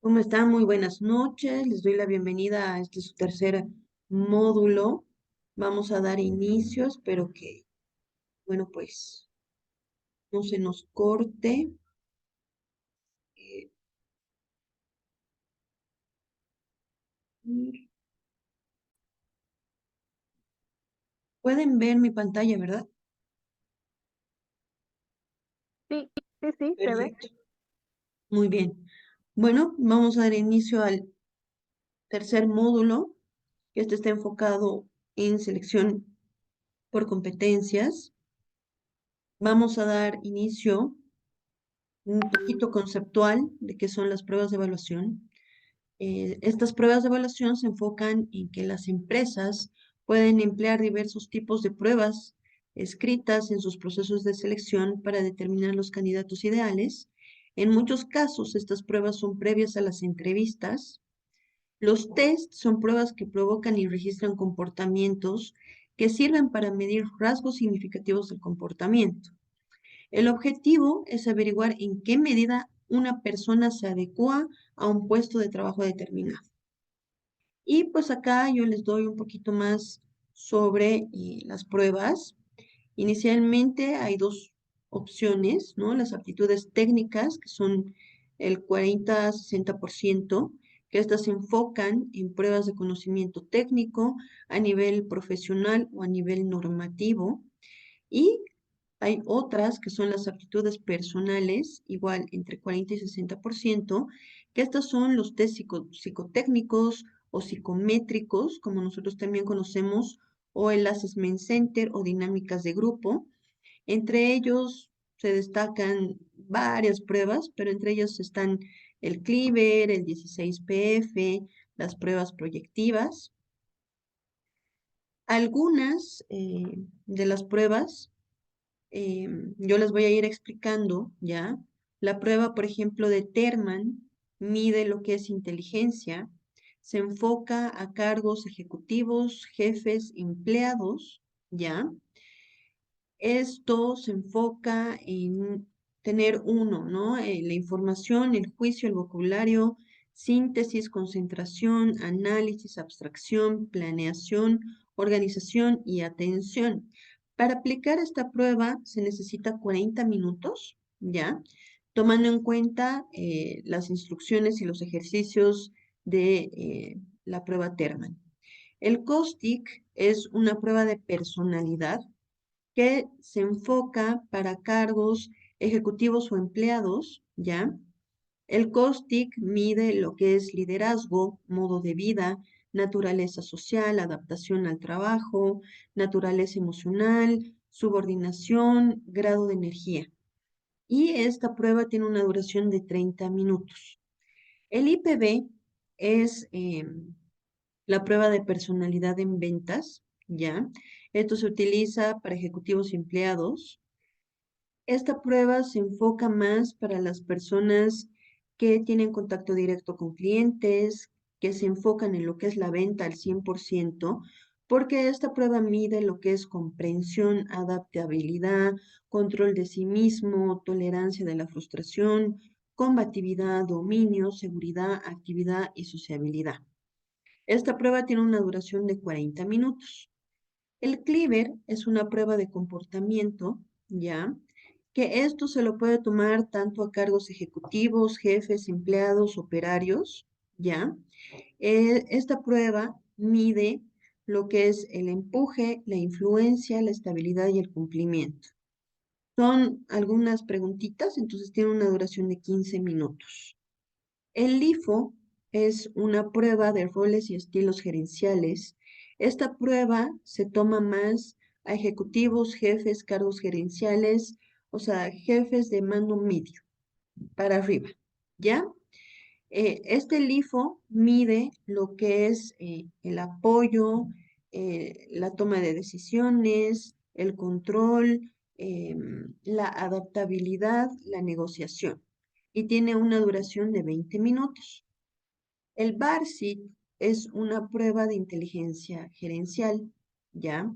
¿Cómo están? Muy buenas noches. Les doy la bienvenida a este su tercer módulo. Vamos a dar inicio. Espero que, bueno, pues no se nos corte. Eh, Pueden ver mi pantalla, ¿verdad? Sí, sí, sí, se ve. Perfecto. Muy bien. Bueno, vamos a dar inicio al tercer módulo, que este está enfocado en selección por competencias. Vamos a dar inicio un poquito conceptual de qué son las pruebas de evaluación. Estas pruebas de evaluación se enfocan en que las empresas pueden emplear diversos tipos de pruebas escritas en sus procesos de selección para determinar los candidatos ideales. En muchos casos, estas pruebas son previas a las entrevistas. Los tests son pruebas que provocan y registran comportamientos que sirven para medir rasgos significativos del comportamiento. El objetivo es averiguar en qué medida una persona se adecua a un puesto de trabajo determinado. Y pues acá yo les doy un poquito más sobre las pruebas. Inicialmente hay dos opciones, ¿no? Las aptitudes técnicas, que son el 40-60%, que estas se enfocan en pruebas de conocimiento técnico a nivel profesional o a nivel normativo. Y hay otras que son las aptitudes personales, igual entre 40 y 60%, que estas son los test psicotécnicos o psicométricos, como nosotros también conocemos, o el Assessment Center o dinámicas de grupo. Entre ellos se destacan varias pruebas, pero entre ellas están el Cleaver, el 16PF, las pruebas proyectivas. Algunas de las pruebas yo les voy a ir explicando, ¿ya? La prueba, por ejemplo, de Terman mide lo que es inteligencia, se enfoca a cargos ejecutivos, jefes, empleados, ¿ya? Esto se enfoca en tener uno, ¿no? La información, el juicio, el vocabulario, síntesis, concentración, análisis, abstracción, planeación, organización y atención. Para aplicar esta prueba se necesita 40 minutos, ¿ya? Tomando en cuenta las instrucciones y los ejercicios de la prueba Terman. El COSTIC es una prueba de personalidad que se enfoca para cargos ejecutivos o empleados, ¿ya? El COSTIC mide lo que es liderazgo, modo de vida, naturaleza social, adaptación al trabajo, naturaleza emocional, subordinación, grado de energía. Y esta prueba tiene una duración de 30 minutos. El IPB es la prueba de personalidad en ventas, ¿ya? Esto se utiliza para ejecutivos y empleados. Esta prueba se enfoca más para las personas que tienen contacto directo con clientes, que se enfocan en lo que es la venta al 100%, porque esta prueba mide lo que es comprensión, adaptabilidad, control de sí mismo, tolerancia de la frustración, combatividad, dominio, seguridad, actividad y sociabilidad. Esta prueba tiene una duración de 40 minutos. El Cleaver es una prueba de comportamiento, ¿ya? Que esto se lo puede tomar tanto a cargos ejecutivos, jefes, empleados, operarios, ¿ya? Esta prueba mide lo que es el empuje, la influencia, la estabilidad y el cumplimiento. Son algunas preguntitas, entonces tiene una duración de 15 minutos. El LIFO es una prueba de roles y estilos gerenciales. Esta prueba se toma más a ejecutivos, jefes, cargos gerenciales, o sea, jefes de mando medio para arriba, ¿ya? Este LIFO mide lo que es el apoyo, la toma de decisiones, el control, la adaptabilidad, la negociación y tiene una duración de 20 minutos. El BARSIT es una prueba de inteligencia gerencial, ¿ya?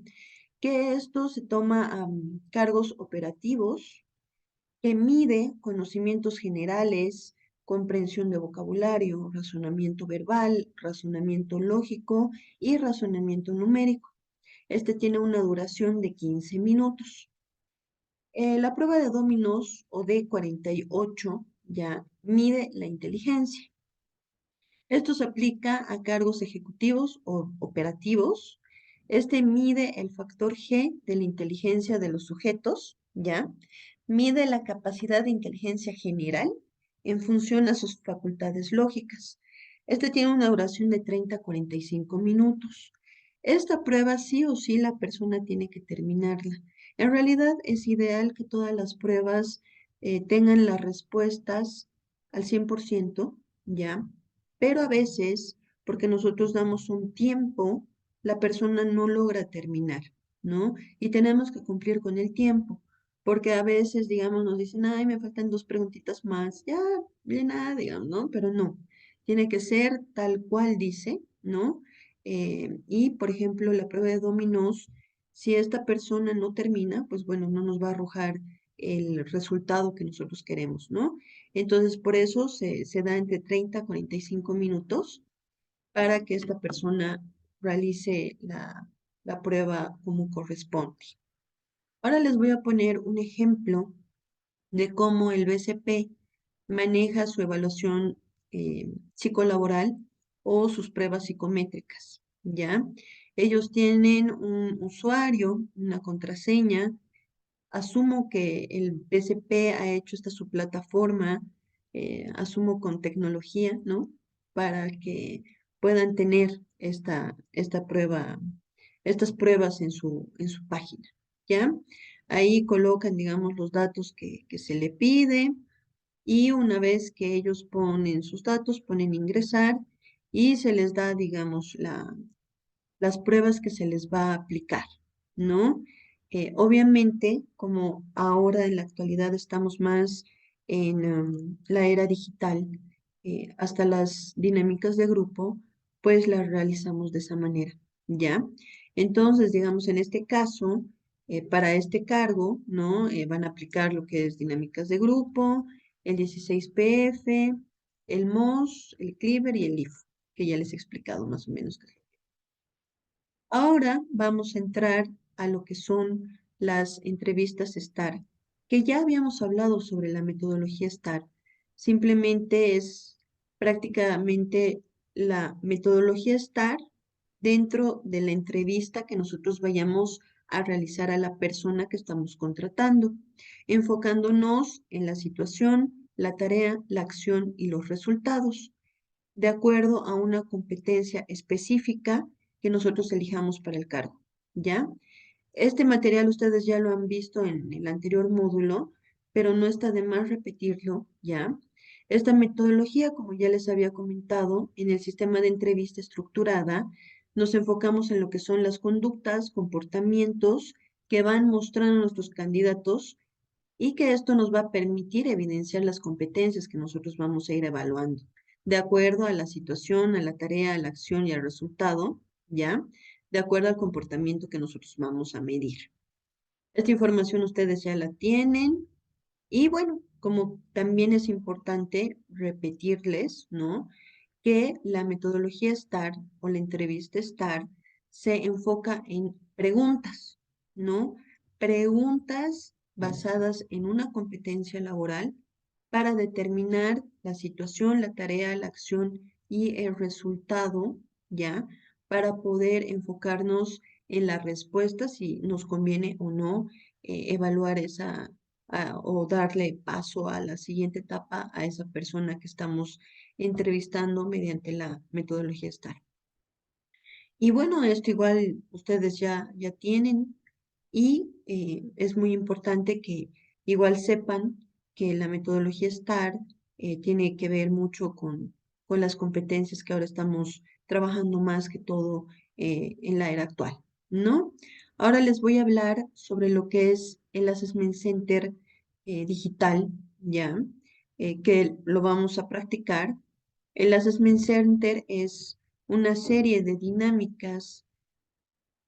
Que esto se toma a cargos operativos, que mide conocimientos generales, comprensión de vocabulario, razonamiento verbal, razonamiento lógico y razonamiento numérico. Este tiene una duración de 15 minutos. La prueba de dominos o de 48 ya mide la inteligencia. Esto se aplica a cargos ejecutivos o operativos. Este mide el factor G de la inteligencia de los sujetos, ¿ya? Mide la capacidad de inteligencia general en función a sus facultades lógicas. Este tiene una duración de 30 a 45 minutos. Esta prueba sí o sí la persona tiene que terminarla. En realidad es ideal que todas las pruebas tengan las respuestas al 100%, ¿ya? Pero a veces, porque nosotros damos un tiempo, la persona no logra terminar, ¿no? Y tenemos que cumplir con el tiempo, porque a veces, digamos, nos dicen, ay, me faltan dos preguntitas más, ya, llena, digamos, ¿no? Pero no, tiene que ser tal cual dice, ¿no? Y, por ejemplo, la prueba de dominós, si esta persona no termina, pues bueno, no nos va a arrojar el resultado que nosotros queremos, ¿no? Entonces, por eso se da entre 30 a 45 minutos para que esta persona realice la prueba como corresponde. Ahora les voy a poner un ejemplo de cómo el BCP maneja su evaluación psicolaboral o sus pruebas psicométricas, ¿ya? Ellos tienen un usuario, una contraseña. Asumo que el BCP ha hecho esta su plataforma, asumo con tecnología, ¿no? Para que puedan tener esta prueba, estas pruebas en su página, ¿ya? Ahí colocan, digamos, los datos que se le pide y una vez que ellos ponen sus datos, ponen ingresar y se les da, digamos, las pruebas que se les va a aplicar, ¿no? Obviamente, como ahora en la actualidad estamos más en la era digital, hasta las dinámicas de grupo, pues las realizamos de esa manera, ¿ya? Entonces, digamos, en este caso, para este cargo, ¿no? Van a aplicar lo que es dinámicas de grupo, el 16PF, el MOS, el Cleaver y el LIF, que ya les he explicado más o menos qué es. Ahora vamos a entrar a lo que son las entrevistas STAR, que ya habíamos hablado sobre la metodología STAR. Simplemente es prácticamente la metodología STAR dentro de la entrevista que nosotros vayamos a realizar a la persona que estamos contratando, enfocándonos en la situación, la tarea, la acción y los resultados de acuerdo a una competencia específica que nosotros elijamos para el cargo, ¿ya? Este material ustedes ya lo han visto en el anterior módulo, pero no está de más repetirlo, ¿ya? Esta metodología, como ya les había comentado, en el sistema de entrevista estructurada, nos enfocamos en lo que son las conductas, comportamientos que van mostrando nuestros candidatos y que esto nos va a permitir evidenciar las competencias que nosotros vamos a ir evaluando, de acuerdo a la situación, a la tarea, a la acción y al resultado, ¿ya? De acuerdo al comportamiento que nosotros vamos a medir. Esta información ustedes ya la tienen y bueno, como también es importante repetirles, ¿no? Que la metodología STAR o la entrevista STAR se enfoca en preguntas, ¿no? Preguntas basadas en una competencia laboral para determinar la situación, la tarea, la acción y el resultado, ¿ya? Para poder enfocarnos en la respuesta, si nos conviene o no evaluar esa o darle paso a la siguiente etapa a esa persona que estamos entrevistando mediante la metodología STAR. Y bueno, esto igual ustedes ya tienen y es muy importante que igual sepan que la metodología STAR tiene que ver mucho con las competencias que ahora estamos trabajando más que todo en la era actual, ¿no? Ahora les voy a hablar sobre lo que es el Assessment Center digital, ¿ya? Que lo vamos a practicar. El Assessment Center es una serie de dinámicas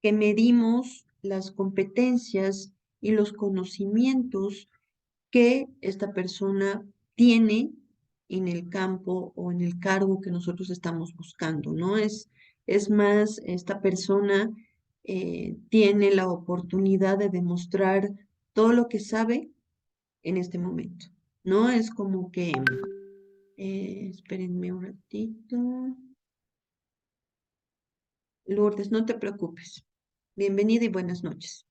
que medimos las competencias y los conocimientos que esta persona tiene en el campo o en el cargo que nosotros estamos buscando, ¿no? Es más, esta persona tiene la oportunidad de demostrar todo lo que sabe en este momento, ¿no? Es como que, espérenme un ratito. Lourdes, no te preocupes. Bienvenida y buenas noches.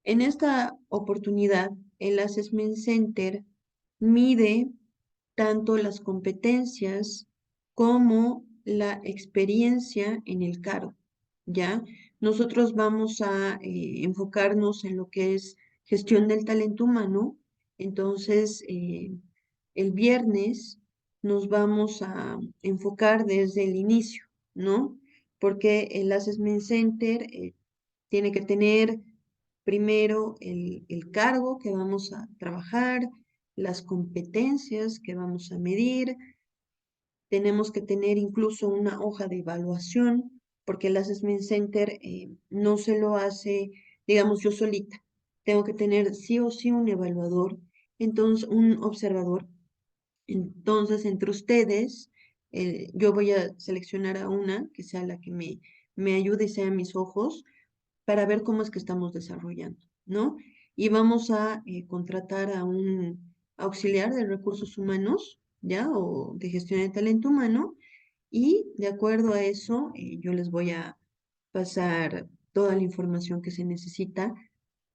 En esta oportunidad, el Assessment Center mide tanto las competencias como la experiencia en el cargo, ¿ya? Nosotros vamos a enfocarnos en lo que es gestión del talento humano. Entonces, el viernes nos vamos a enfocar desde el inicio, ¿no? Porque el Assessment Center tiene que tener primero el cargo que vamos a trabajar, las competencias que vamos a medir. Tenemos que tener incluso una hoja de evaluación, porque el Assessment Center no se lo hace, digamos, yo solita. Tengo que tener sí o sí un evaluador, entonces un observador. Entonces, entre ustedes, yo voy a seleccionar a una que sea la que me ayude y sea mis ojos para ver cómo es que estamos desarrollando, ¿no? Y vamos a contratar a un auxiliar de recursos humanos, ¿ya? O de gestión de talento humano, y de acuerdo a eso, yo les voy a pasar toda la información que se necesita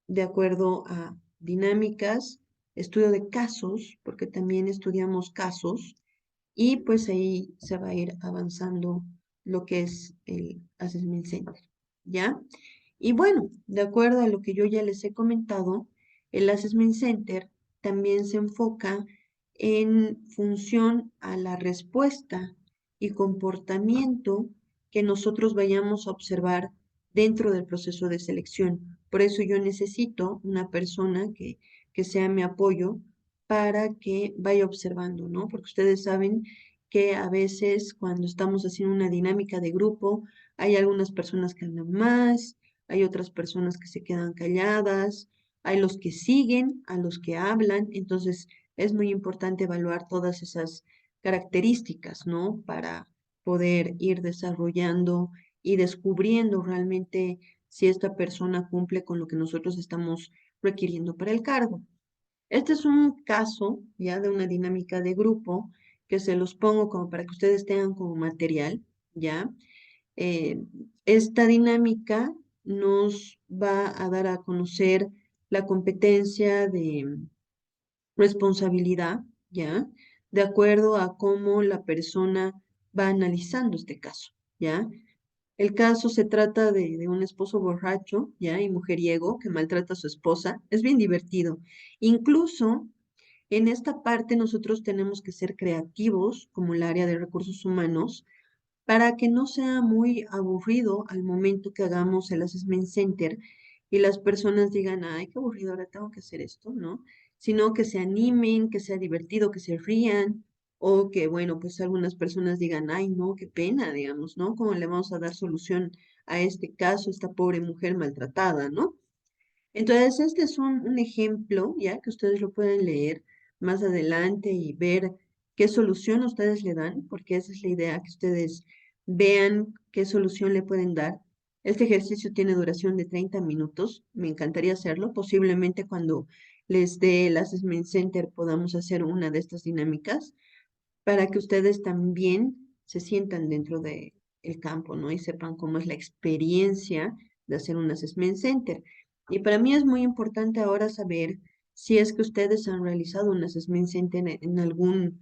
de acuerdo a dinámicas, estudio de casos, porque también estudiamos casos, y pues ahí se va a ir avanzando lo que es el Assessment Center, ¿ya? Y bueno, de acuerdo a lo que yo ya les he comentado, el Assessment Center también se enfoca en función a la respuesta y comportamiento que nosotros vayamos a observar dentro del proceso de selección. Por eso yo necesito una persona que sea mi apoyo para que vaya observando, ¿no? Porque ustedes saben que a veces cuando estamos haciendo una dinámica de grupo, hay algunas personas que andan más, hay otras personas que se quedan calladas, hay los que siguen, a los que hablan, entonces es muy importante evaluar todas esas características, ¿no? Para poder ir desarrollando y descubriendo realmente si esta persona cumple con lo que nosotros estamos requiriendo para el cargo. Este es un caso ya de una dinámica de grupo que se los pongo como para que ustedes tengan como material, ¿ya? Eh, esta dinámica nos va a dar a conocer la competencia de responsabilidad, ¿ya? De acuerdo a cómo la persona va analizando este caso, ¿ya? El caso se trata de un esposo borracho, ¿ya? Y mujeriego que maltrata a su esposa. Es bien divertido. Incluso en esta parte nosotros tenemos que ser creativos como el área de recursos humanos para que no sea muy aburrido al momento que hagamos el assessment center y las personas digan, ay, qué aburrido, ahora tengo que hacer esto, ¿no? Sino que se animen, que sea divertido, que se rían, o que, bueno, pues algunas personas digan, ay, no, qué pena, digamos, ¿no? ¿Cómo le vamos a dar solución a este caso, a esta pobre mujer maltratada, ¿no? Entonces, este es un ejemplo, ya que ustedes lo pueden leer más adelante y ver qué solución ustedes le dan, porque esa es la idea, que ustedes vean qué solución le pueden dar. Este ejercicio tiene duración de 30 minutos. Me encantaría hacerlo. Posiblemente cuando les dé el Assessment Center podamos hacer una de estas dinámicas para que ustedes también se sientan dentro de el campo, ¿no? Y sepan cómo es la experiencia de hacer un assessment center. Y para mí es muy importante ahora saber si es que ustedes han realizado un assessment center en algún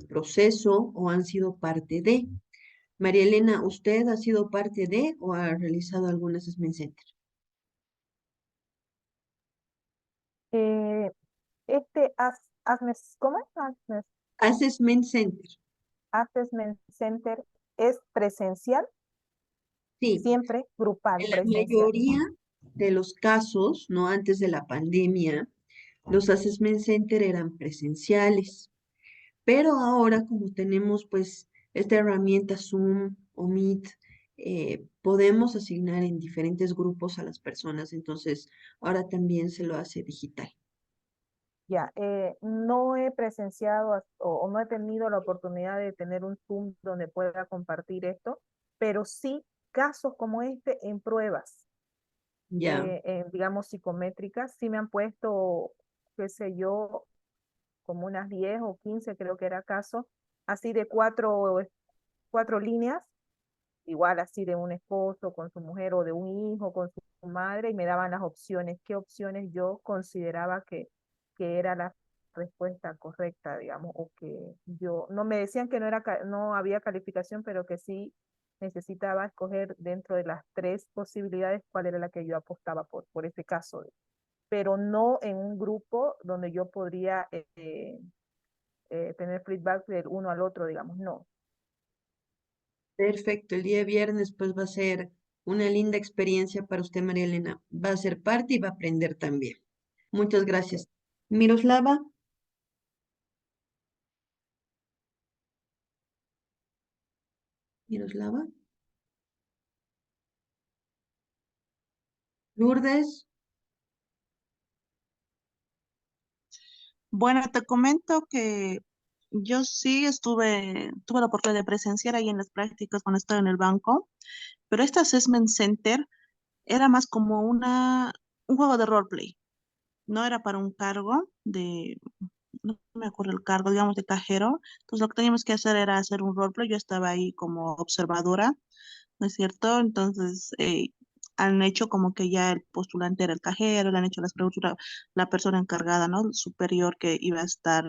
proceso o han sido parte de. María Elena, ¿usted ha sido parte de o ha realizado algún assessment center? Eh, ¿cómo es? Assessment center. Assessment Center es presencial, Sí, siempre grupal, en la presencial. mayoría de los casos, no antes de la pandemia, los assessment center eran presenciales, pero ahora como tenemos pues esta herramienta Zoom o Meet, podemos asignar en diferentes grupos a las personas, entonces ahora también se lo hace digital. Ya, no he presenciado o no he tenido la oportunidad de tener un Zoom donde pueda compartir esto, pero sí casos como este en pruebas, Ya. digamos, psicométricas, sí me han puesto, qué sé yo, como unas 10 o 15 creo que era caso, así de cuatro líneas, igual así de un esposo con su mujer o de un hijo con su madre, y me daban las opciones, qué opciones yo consideraba que era la respuesta correcta, digamos, o que yo, no me decían que no era, no había calificación, pero que sí necesitaba escoger dentro de las tres posibilidades cuál era la que yo apostaba por ese caso, pero no en un grupo donde yo podría tener feedback del uno al otro, digamos, no. Perfecto. El día viernes pues va a ser una linda experiencia para usted, María Elena. Va a ser parte y va a aprender también. Muchas Ok. gracias. Miroslava, Miroslava, Lourdes. Bueno, te comento que yo sí tuve la oportunidad de presenciar ahí en las prácticas cuando estaba en el banco, pero este Assessment Center era más como un juego de roleplay. No era para un cargo no me acuerdo el cargo, digamos, de cajero. Entonces lo que teníamos que hacer era hacer un roleplay. Yo estaba ahí como observadora, ¿no es cierto? Entonces han hecho como que ya el postulante era el cajero, le han hecho las preguntas, la persona encargada, ¿no? El superior que iba a estar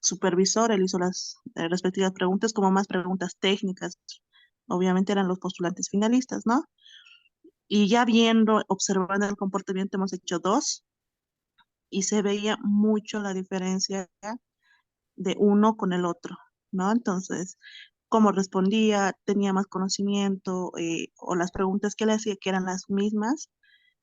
supervisor, él hizo las respectivas preguntas, como más preguntas técnicas. Obviamente eran los postulantes finalistas, ¿no? Y ya viendo, observando el comportamiento, hemos hecho dos y se veía mucho la diferencia de uno con el otro, ¿no? Entonces, cómo respondía, tenía más conocimiento, o las preguntas que le hacía, que eran las mismas,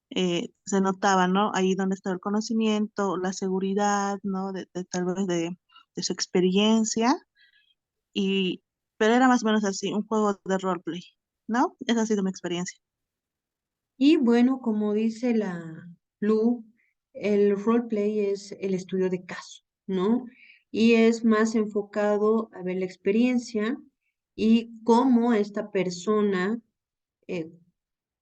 se notaba, ¿no? Ahí donde está el conocimiento, la seguridad, ¿no? Tal vez de su experiencia, y, pero era más o menos así, un juego de roleplay, ¿no? Esa ha sido mi experiencia. Y bueno, como dice la Lu, el roleplay es el estudio de caso, ¿no? Y es más enfocado a ver la experiencia y cómo esta persona eh,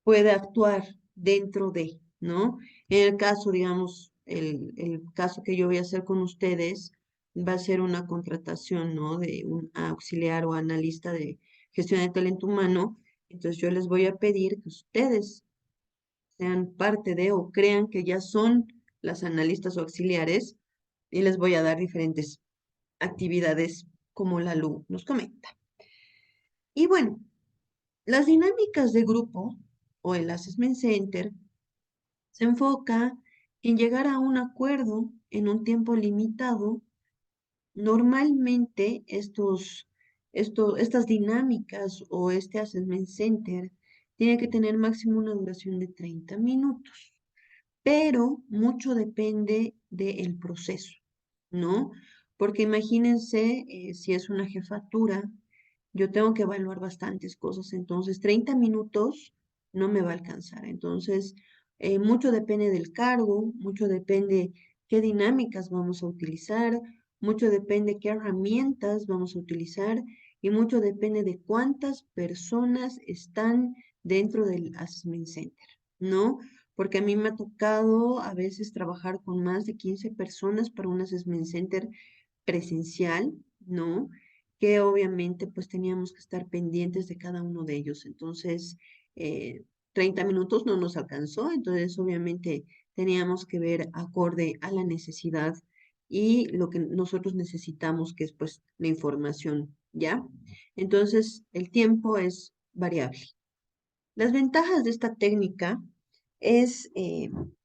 puede actuar dentro de, ¿no? En el caso, digamos, el caso que yo voy a hacer con ustedes va a ser una contratación, ¿no? De un auxiliar o analista de gestión de talento humano. Entonces yo les voy a pedir que ustedes sean parte de o crean que ya son las analistas o auxiliares y les voy a dar diferentes actividades como la Lu nos comenta. Y bueno, las dinámicas de grupo o el Assessment Center se enfoca en llegar a un acuerdo en un tiempo limitado. Normalmente estas dinámicas o este Assessment Center tiene que tener máximo una duración de 30 minutos, pero mucho depende del proceso, ¿no? Porque imagínense, si es una jefatura, yo tengo que evaluar bastantes cosas, entonces 30 minutos no me va a alcanzar. Entonces, mucho depende del cargo, mucho depende qué dinámicas vamos a utilizar, mucho depende qué herramientas vamos a utilizar y mucho depende de cuántas personas están dentro del Assessment Center, ¿no? Porque a mí me ha tocado a veces trabajar con más de 15 personas para un assessment center presencial, ¿no? Que obviamente pues teníamos que estar pendientes de cada uno de ellos. Entonces, 30 minutos no nos alcanzó, entonces obviamente teníamos que ver acorde a la necesidad y lo que nosotros necesitamos, que es pues la información, ¿ya? Entonces, el tiempo es variable. Las ventajas de esta técnica es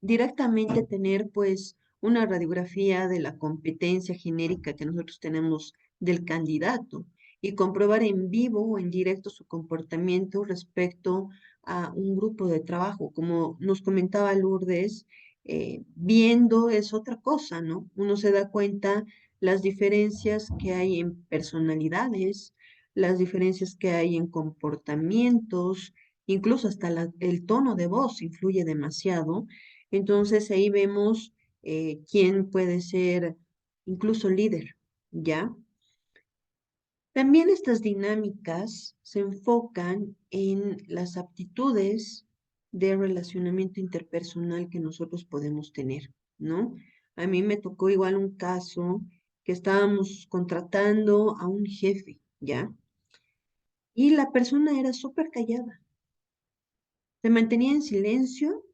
directamente tener pues una radiografía de la competencia genérica que nosotros tenemos del candidato y comprobar en vivo o en directo su comportamiento respecto a un grupo de trabajo. Como nos comentaba Lourdes, viendo es otra cosa, ¿no? Uno se da cuenta las diferencias que hay en personalidades, las diferencias que hay en comportamientos, incluso hasta el tono de voz influye demasiado. Entonces ahí vemos quién puede ser incluso líder, ¿ya? También estas dinámicas se enfocan en las aptitudes de relacionamiento interpersonal que nosotros podemos tener, ¿no? A mí me tocó igual un caso que estábamos contratando a un jefe, ¿ya? Y la persona era súper callada, se mantenía en silencio,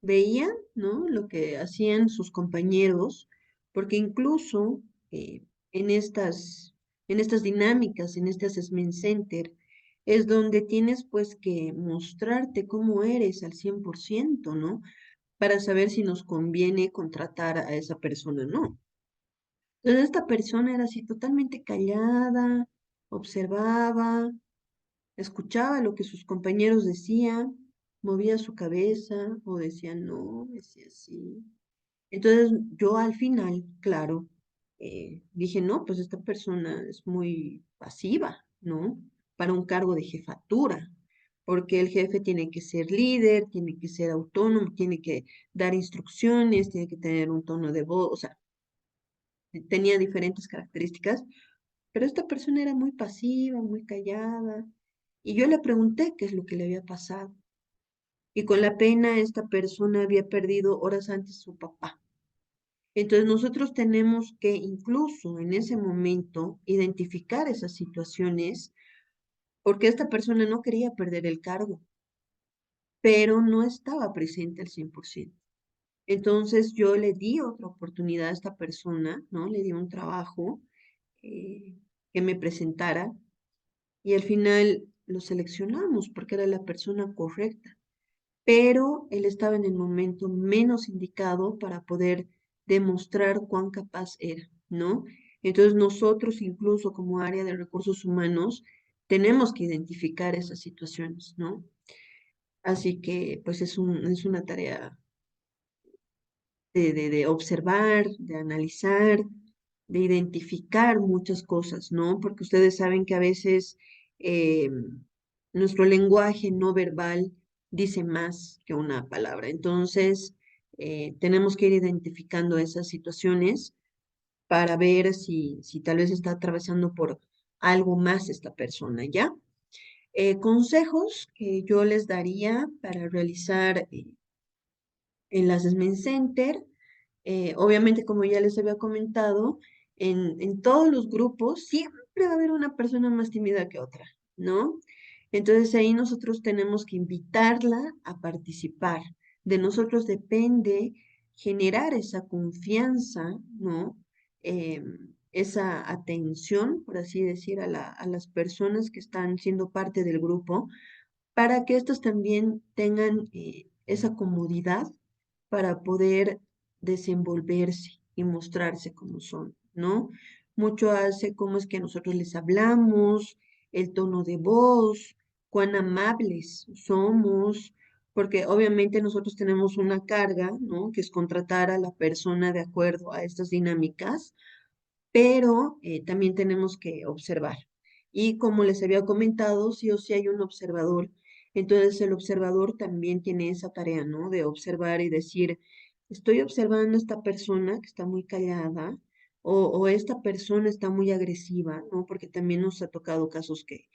veía, ¿no? Lo que hacían sus compañeros, porque incluso en en estas dinámicas, en este assessment center, es donde tienes pues que mostrarte cómo eres al 100%, ¿no? Para saber si nos conviene contratar a esa persona o no. Entonces esta persona era así totalmente callada, observaba, escuchaba lo que sus compañeros decían, movía su cabeza o decía no, decía sí. Entonces yo al final, claro, dije, no, pues esta persona es muy pasiva, ¿no? Para un cargo de jefatura, porque el jefe tiene que ser líder, tiene que ser autónomo, tiene que dar instrucciones, tiene que tener un tono de voz, o sea, tenía diferentes características, pero esta persona era muy pasiva, muy callada. Y yo le pregunté qué es lo que le había pasado. Y con la pena, esta persona había perdido horas antes su papá. Entonces nosotros tenemos que incluso en ese momento identificar esas situaciones porque esta persona no quería perder el cargo, pero no estaba presente al 100%. Entonces yo le di otra oportunidad a esta persona, ¿no? Le di un trabajo eh, que me presentara y al final lo seleccionamos porque era la persona correcta, pero él estaba en el momento menos indicado para poder demostrar cuán capaz era, ¿no? Entonces nosotros incluso como área de recursos humanos tenemos que identificar esas situaciones, ¿no? Así que pues es una tarea de observar, de analizar, de identificar muchas cosas, ¿no? Porque ustedes saben que a veces eh, nuestro lenguaje no verbal dice más que una palabra. Entonces, tenemos que ir identificando esas situaciones para ver si tal vez está atravesando por algo más esta persona, ¿ya? Consejos que yo les daría para realizar en las Assessment Center. Obviamente, como ya les había comentado, en todos los grupos siempre va a haber una persona más tímida que otra, ¿no? Entonces ahí nosotros tenemos que invitarla a participar. De nosotros depende generar esa confianza, ¿no? Esa atención, por así decir, a las personas que están siendo parte del grupo para que estos también tengan esa comodidad para poder desenvolverse y mostrarse como son, ¿no? Mucho hace cómo es que nosotros les hablamos, el tono de voz, cuán amables somos, porque obviamente nosotros tenemos una carga, ¿no? Que es contratar a la persona de acuerdo a estas dinámicas, pero también tenemos que observar. Y como les había comentado, sí o sí hay un observador. Entonces el observador también tiene esa tarea, ¿no? De observar y decir, estoy observando a esta persona que está muy callada o esta persona está muy agresiva, ¿no? Porque también nos ha tocado casos que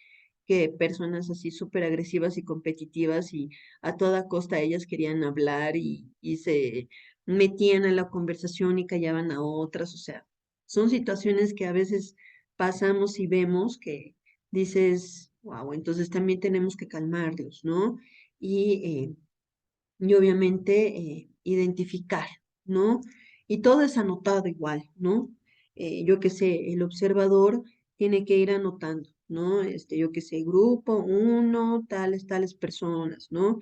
personas así súper agresivas y competitivas y a toda costa ellas querían hablar y se metían en la conversación y callaban a otras, o sea, son situaciones que a veces pasamos y vemos que dices, wow, entonces también tenemos que calmarlos, ¿no? Y obviamente identificar, ¿no? Y todo es anotado igual, ¿no? Yo qué sé, el observador tiene que ir anotando, ¿no? Yo qué sé, grupo uno, tales personas, ¿no?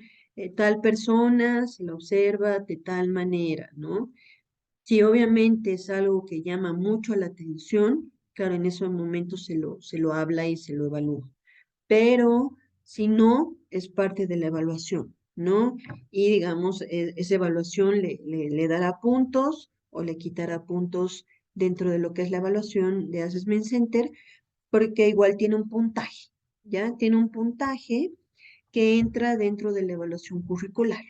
Tal persona se la observa de tal manera, ¿no? Si obviamente es algo que llama mucho la atención, claro, en esos momentos se lo habla y se lo evalúa, pero si no, es parte de la evaluación, ¿no? Y digamos, esa evaluación le dará puntos o le quitará puntos dentro de lo que es la evaluación de Assessment Center, porque igual tiene un puntaje, ¿ya? Tiene un puntaje que entra dentro de la evaluación curricular,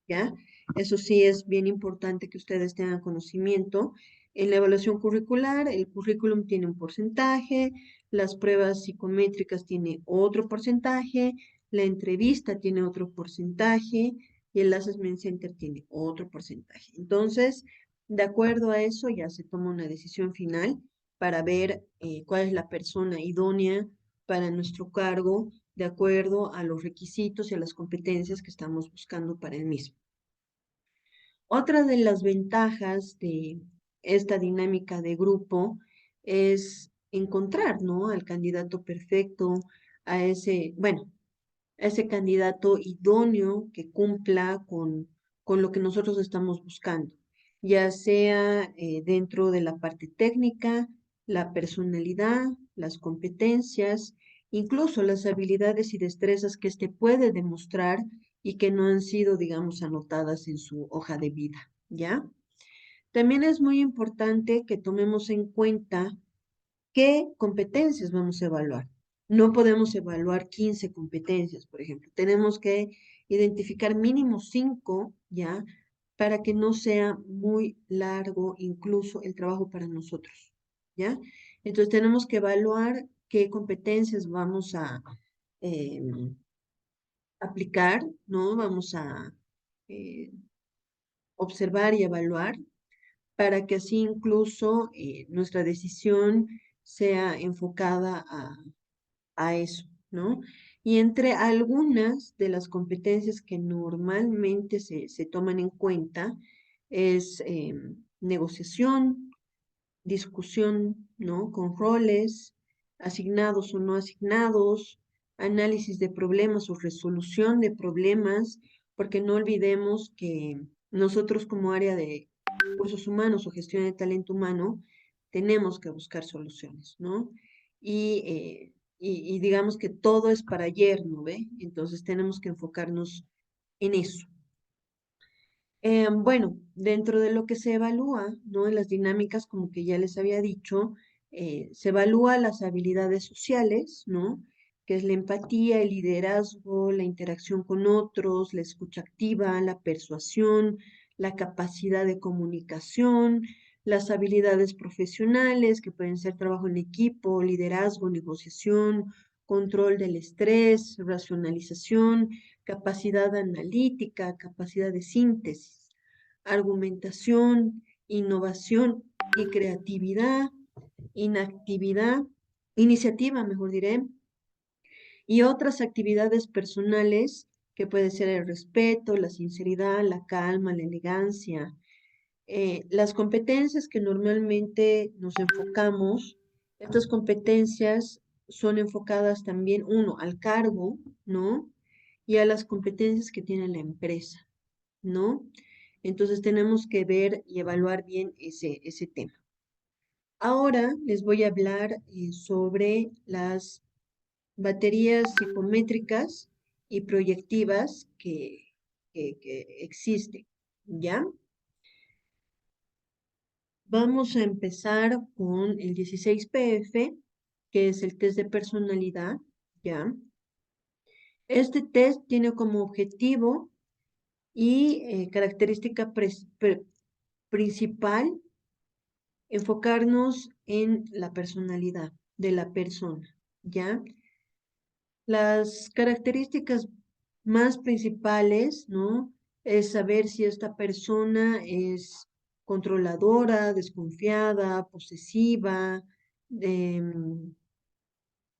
¿ya? Eso sí es bien importante que ustedes tengan conocimiento. En la evaluación curricular, el currículum tiene un porcentaje, las pruebas psicométricas tiene otro porcentaje, la entrevista tiene otro porcentaje y el Assessment Center tiene otro porcentaje. Entonces, de acuerdo a eso, ya se toma una decisión final para ver cuál es la persona idónea para nuestro cargo de acuerdo a los requisitos y a las competencias que estamos buscando para el mismo. Otra de las ventajas de esta dinámica de grupo es encontrar, ¿no? Al candidato perfecto, a ese, bueno, a ese candidato idóneo que cumpla con lo que nosotros estamos buscando, ya sea dentro de la parte técnica, la personalidad, las competencias, incluso las habilidades y destrezas que éste puede demostrar y que no han sido, digamos, anotadas en su hoja de vida, ¿ya? También es muy importante que tomemos en cuenta qué competencias vamos a evaluar. No podemos evaluar 15 competencias, por ejemplo. Tenemos que identificar mínimo 5, ¿ya? Para que no sea muy largo incluso el trabajo para nosotros, ¿ya? Entonces tenemos que evaluar qué competencias vamos a aplicar, ¿no? Vamos a eh, observar y evaluar para que así incluso nuestra decisión sea enfocada a eso, ¿no? Y entre algunas de las competencias que normalmente se toman en cuenta es negociación, discusión, ¿no? Con roles, asignados o no asignados, análisis de problemas o resolución de problemas, porque no olvidemos que nosotros como área de recursos humanos o gestión de talento humano tenemos que buscar soluciones, ¿no? Y digamos que todo es para ayer, ¿no ve? Entonces tenemos que enfocarnos en eso. Bueno, dentro de lo que se evalúa, ¿no? En las dinámicas, como que ya les había dicho, se evalúa las habilidades sociales, ¿no? Que es la empatía, el liderazgo, la interacción con otros, la escucha activa, la persuasión, la capacidad de comunicación, las habilidades profesionales, que pueden ser trabajo en equipo, liderazgo, negociación, control del estrés, racionalización, capacidad analítica, capacidad de síntesis, argumentación, innovación y creatividad, inactividad, iniciativa, mejor diré, y otras actividades personales que puede ser el respeto, la sinceridad, la calma, la elegancia. Las competencias que normalmente nos enfocamos, estas competencias son enfocadas también, uno, al cargo, ¿no? Y a las competencias que tiene la empresa, ¿no? Entonces tenemos que ver y evaluar bien ese tema. Ahora les voy a hablar sobre las baterías psicométricas y proyectivas que existen, ¿ya? Vamos a empezar con el 16PF, que es el test de personalidad, ¿ya? Este test tiene como objetivo y característica principal enfocarnos en la personalidad de la persona, ¿ya? Las características más principales, ¿no? Es saber si esta persona es controladora, desconfiada, posesiva,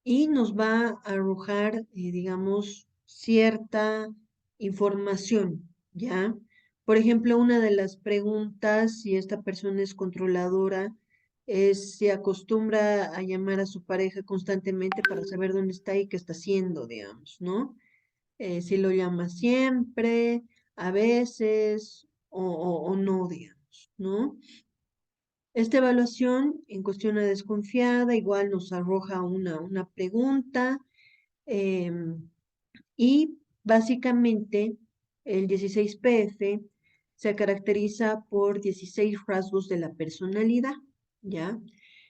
y nos va a arrojar, digamos, cierta información, ¿ya? Por ejemplo, una de las preguntas, si esta persona es controladora, es si acostumbra a llamar a su pareja constantemente para saber dónde está y qué está haciendo, digamos, ¿no? Si lo llama siempre, a veces o no, digamos, ¿no? Esta evaluación en cuestión de desconfiada igual nos arroja una pregunta y básicamente el 16PF se caracteriza por 16 rasgos de la personalidad, ¿ya?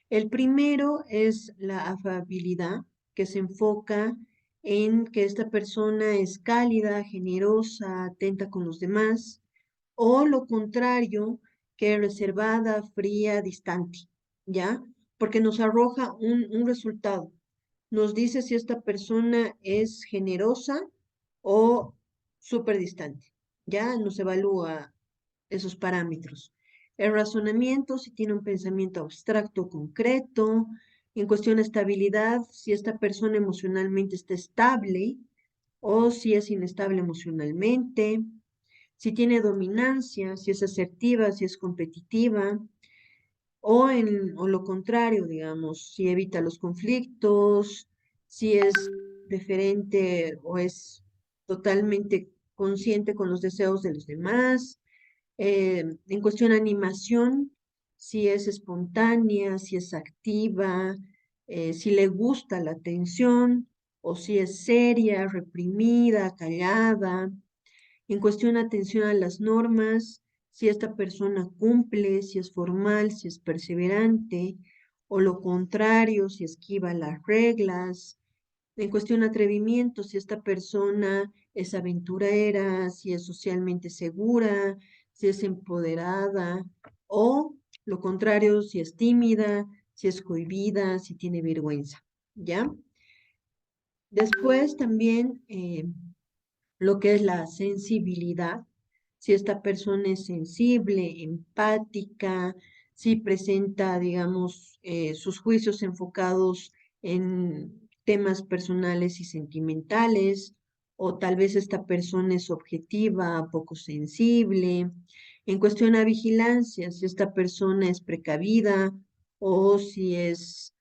El primero es la afabilidad, que se enfoca en que esta persona es cálida, generosa, atenta con los demás, o lo contrario, que es reservada, fría, distante, ¿ya? Porque nos arroja un resultado. Nos dice si esta persona es generosa o súper distante, ¿ya? Nos evalúa esos parámetros. El razonamiento, si tiene un pensamiento abstracto, concreto. En cuestión de estabilidad, si esta persona emocionalmente está estable o si es inestable emocionalmente. Si tiene dominancia, si es asertiva, si es competitiva. O lo contrario, digamos, si evita los conflictos, si es deferente o es totalmente consciente con los deseos de los demás. En cuestión de animación, si es espontánea, si es activa, si le gusta la atención o si es seria, reprimida, callada. En cuestión de atención a las normas, si esta persona cumple, si es formal, si es perseverante, o lo contrario, si esquiva las reglas. En cuestión de atrevimiento, si esta persona es aventurera, si es socialmente segura, si es empoderada, o lo contrario, si es tímida, si es cohibida, si tiene vergüenza, ¿ya? Después también lo que es la sensibilidad, si esta persona es sensible, empática, si presenta, digamos, sus juicios enfocados en temas personales y sentimentales, o tal vez esta persona es objetiva, poco sensible. En cuestión a vigilancia, si esta persona es precavida o si es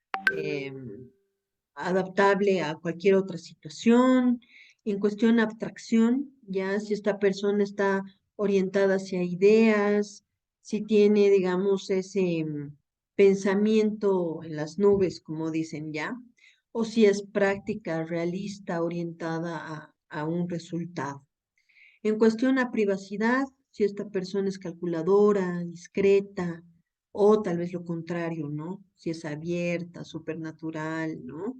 adaptable a cualquier otra situación. En cuestión de abstracción, ya si esta persona está orientada hacia ideas, si tiene, digamos, ese pensamiento en las nubes, como dicen ya, o si es práctica, realista, orientada a un resultado. En cuestión a privacidad, si esta persona es calculadora, discreta, o tal vez lo contrario, ¿no? Si es abierta, supernatural, ¿no?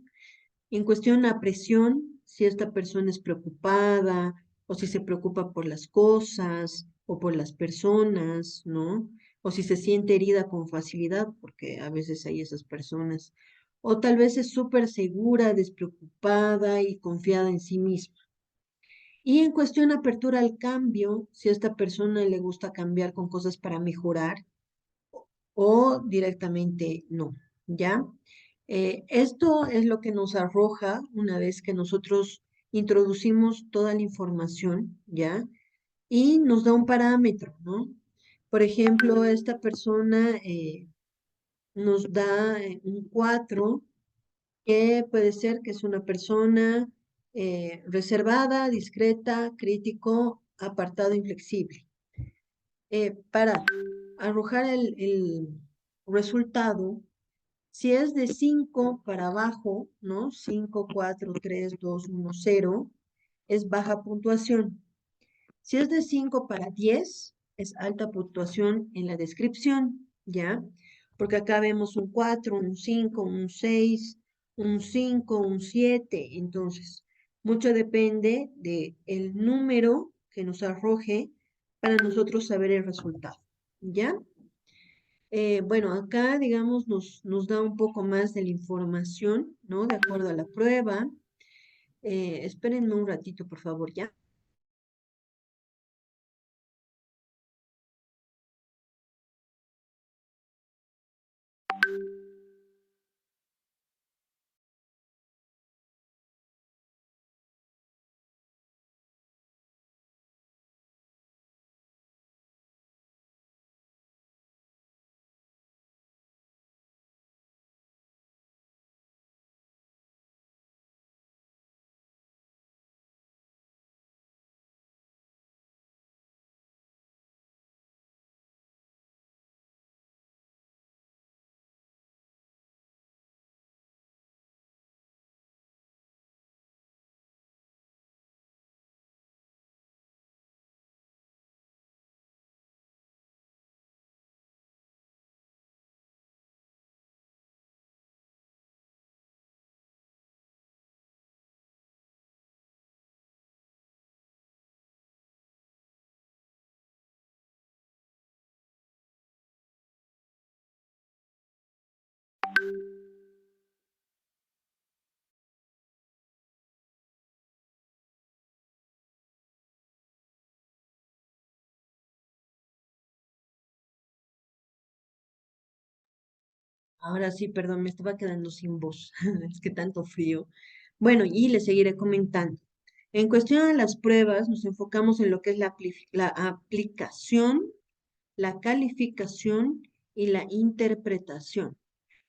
En cuestión a presión, si esta persona es preocupada o si se preocupa por las cosas o por las personas, ¿no? O si se siente herida con facilidad, porque a veces hay esas personas. O tal vez es súper segura, despreocupada y confiada en sí misma. Y en cuestión de apertura al cambio, si a esta persona le gusta cambiar con cosas para mejorar o directamente no, ¿ya? Esto es lo que nos arroja una vez que nosotros introducimos toda la información, ¿ya? Y nos da un parámetro, ¿no? Por ejemplo, esta persona nos da un 4 que puede ser que es una persona reservada, discreta, crítico, apartado, inflexible. Para arrojar el resultado, si es de 5 para abajo, ¿no? 5, 4, 3, 2, 1, 0, es baja puntuación. Si es de 5 para 10, es alta puntuación en la descripción, ¿ya? Porque acá vemos un 4, un 5, un 6, un 5, un 7. Entonces, mucho depende del número que nos arroje para nosotros saber el resultado, ¿ya? Bueno, acá, digamos, nos da un poco más de la información, ¿no? De acuerdo a la prueba. Espérenme un ratito, por favor, ¿ya? Ahora sí, perdón, me estaba quedando sin voz. Es que tanto frío. Bueno, y le seguiré comentando. En cuestión de las pruebas, nos enfocamos en lo que es la aplicación, la calificación y la interpretación.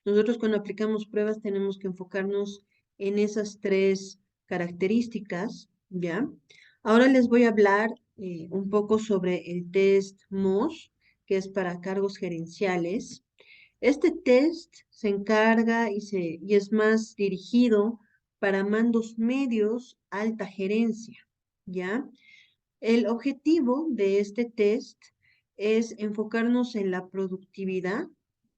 Nosotros cuando aplicamos pruebas tenemos que enfocarnos en esas tres características, ¿ya? Ahora les voy a hablar un poco sobre el test MOS, que es para cargos gerenciales. Este test se encarga y es más dirigido para mandos medios, alta gerencia, ¿ya? El objetivo de este test es enfocarnos en la productividad,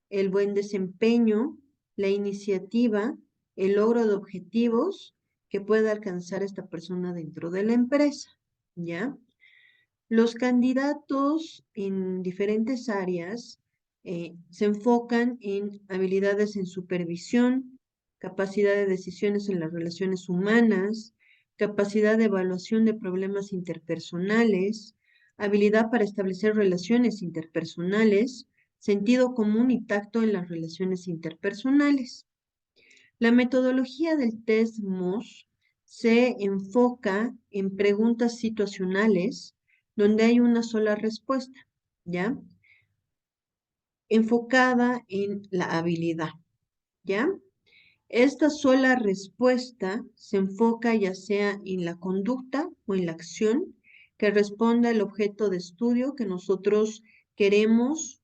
el buen desempeño, la iniciativa, el logro de objetivos que pueda alcanzar esta persona dentro de la empresa, ¿ya? Los candidatos en diferentes áreas se enfocan en habilidades en supervisión, capacidad de decisiones en las relaciones humanas, capacidad de evaluación de problemas interpersonales, habilidad para establecer relaciones interpersonales, sentido común y tacto en las relaciones interpersonales. La metodología del test MOS se enfoca en preguntas situacionales donde hay una sola respuesta, ¿ya? Enfocada en la habilidad, ¿ya? Esta sola respuesta se enfoca ya sea en la conducta o en la acción que responda al objeto de estudio que nosotros queremos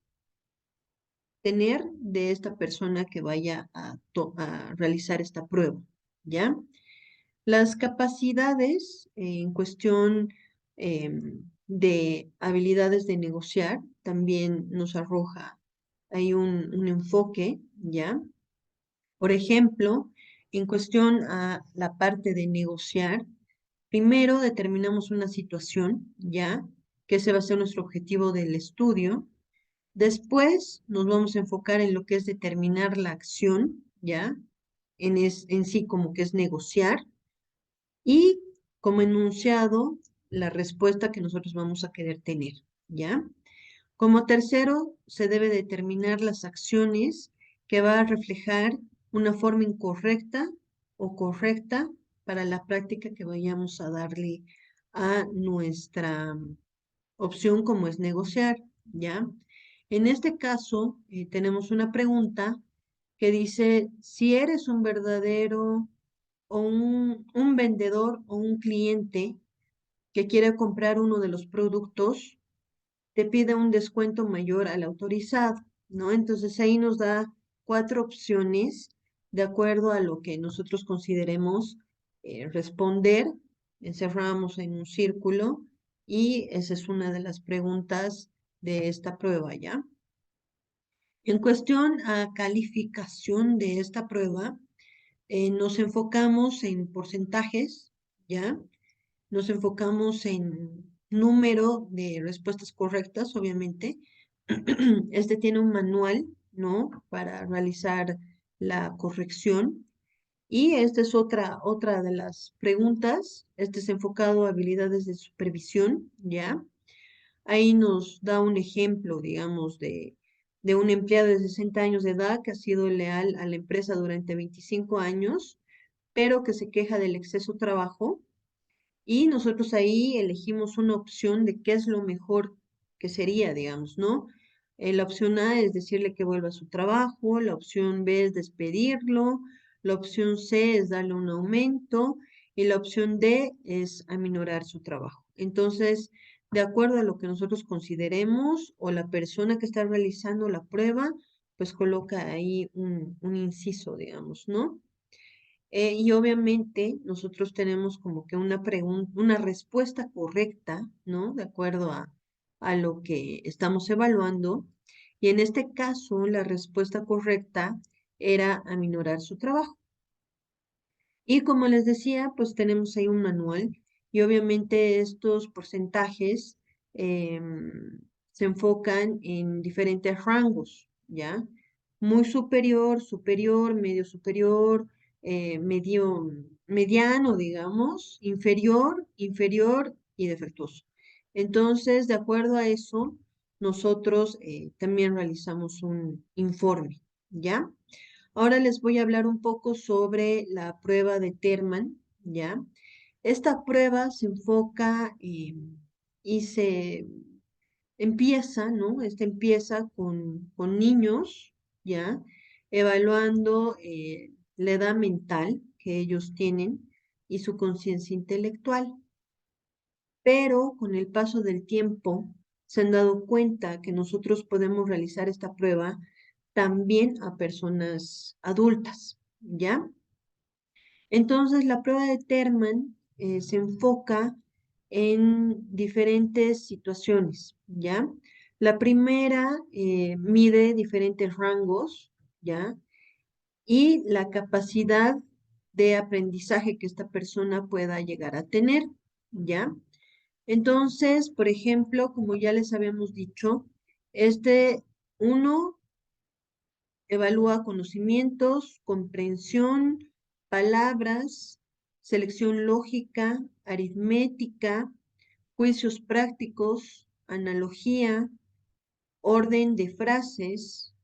tener de esta persona que vaya a realizar esta prueba, ¿ya? Las capacidades en cuestión de habilidades de negociar también nos arroja ahí un enfoque, ¿ya? Por ejemplo, en cuestión a la parte de negociar, primero determinamos una situación, ¿ya? Que ese va a ser nuestro objetivo del estudio. Después nos vamos a enfocar en lo que es determinar la acción, ¿ya? En sí como que es negociar. Y como enunciado, la respuesta que nosotros vamos a querer tener, ¿ya? Como tercero, se debe determinar las acciones que va a reflejar una forma incorrecta o correcta para la práctica que vayamos a darle a nuestra opción como es negociar, ¿ya? En este caso, tenemos una pregunta que dice, si eres un verdadero o un vendedor o un cliente que quiere comprar uno de los productos, te pide un descuento mayor al autorizado, ¿no? Entonces ahí nos da 4 opciones de acuerdo a lo que nosotros consideremos responder. Encerramos en un círculo y esa es una de las preguntas de esta prueba, ¿ya? En cuestión a calificación de esta prueba, nos enfocamos en porcentajes, ¿ya? Nos enfocamos en número de respuestas correctas, obviamente. Este tiene un manual, ¿no? Para realizar la corrección. Y esta es otra de las preguntas. Este es enfocado a habilidades de supervisión, ¿ya? Ahí nos da un ejemplo, digamos, de un empleado de 60 años de edad que ha sido leal a la empresa durante 25 años, pero que se queja del exceso de trabajo y nosotros ahí elegimos una opción de qué es lo mejor que sería, digamos, ¿no? La opción A es decirle que vuelva a su trabajo, la opción B es despedirlo, la opción C es darle un aumento y la opción D es aminorar su trabajo. Entonces, de acuerdo a lo que nosotros consideremos o la persona que está realizando la prueba, pues coloca ahí un inciso, digamos, ¿no? Y obviamente nosotros tenemos como que una pregunta, una respuesta correcta, ¿no? De acuerdo a lo que estamos evaluando. Y en este caso, la respuesta correcta era aminorar su trabajo. Y como les decía, pues tenemos ahí un manual y obviamente estos porcentajes se enfocan en diferentes rangos, ¿ya? Muy superior, superior, medio superior, mediano, digamos, inferior, inferior y defectuoso. Entonces, de acuerdo a eso, nosotros también realizamos un informe, ¿ya? Ahora les voy a hablar un poco sobre la prueba de Terman, ¿ya? Esta prueba se enfoca y se empieza, ¿no? Esta empieza con niños, ¿ya? Evaluando la edad mental que ellos tienen y su conciencia intelectual. Pero con el paso del tiempo se han dado cuenta que nosotros podemos realizar esta prueba también a personas adultas, ¿ya? Entonces, la prueba de Terman se enfoca en diferentes situaciones, ¿ya? La primera mide diferentes rangos, ¿ya? Y la capacidad de aprendizaje que esta persona pueda llegar a tener, ¿ya? Entonces, por ejemplo, como ya les habíamos dicho, este uno evalúa conocimientos, comprensión, palabras, selección lógica, aritmética, juicios prácticos, analogía, orden de frases,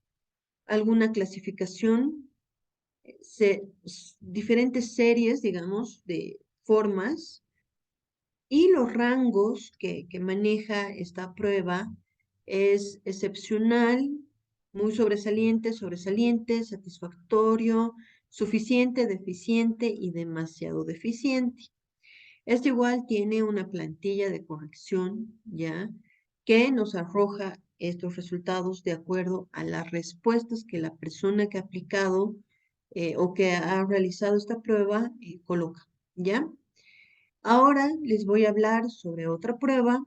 alguna clasificación, diferentes series, digamos, de formas. Y los rangos que maneja esta prueba es excepcional, muy sobresaliente, sobresaliente, satisfactorio, suficiente, deficiente y demasiado deficiente. Esto igual tiene una plantilla de corrección, ¿ya? Que nos arroja estos resultados de acuerdo a las respuestas que la persona que ha aplicado o que ha realizado esta prueba coloca, ¿ya? Ahora les voy a hablar sobre otra prueba,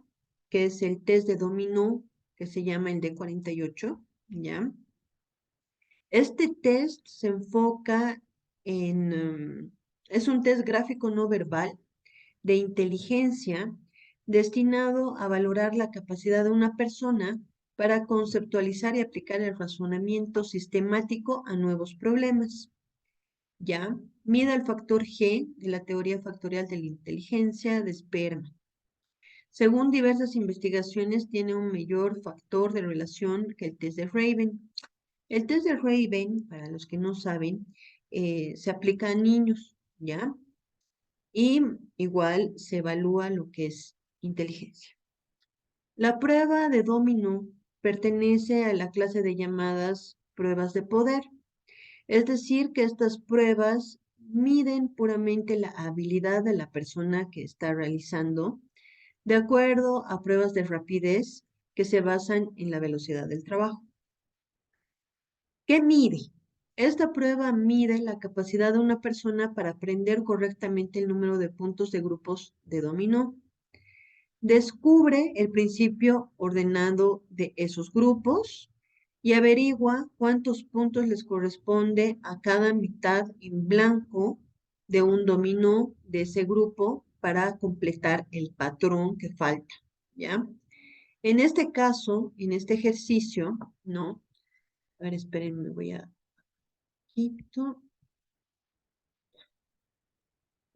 que es el test de dominó, que se llama el D48, ¿ya? Este test se enfoca es un test gráfico no verbal de inteligencia destinado a valorar la capacidad de una persona para conceptualizar y aplicar el razonamiento sistemático a nuevos problemas. ¿Ya? Mide el factor G de la teoría factorial de la inteligencia de Spearman. Según diversas investigaciones, tiene un mayor factor de relación que el test de Raven. El test de Raven, para los que no saben, se aplica a niños, ¿ya? Y igual se evalúa lo que es inteligencia. La prueba de dominó pertenece a la clase de llamadas pruebas de poder. Es decir, que estas pruebas miden puramente la habilidad de la persona que está realizando, de acuerdo a pruebas de rapidez que se basan en la velocidad del trabajo. ¿Qué mide? Esta prueba mide la capacidad de una persona para aprender correctamente el número de puntos de grupos de dominó. Descubre el principio ordenado de esos grupos y averigua cuántos puntos les corresponde a cada mitad en blanco de un dominó de ese grupo para completar el patrón que falta, ¿ya? En este caso, en este ejercicio, ¿no? A ver, espérenme, voy a quito.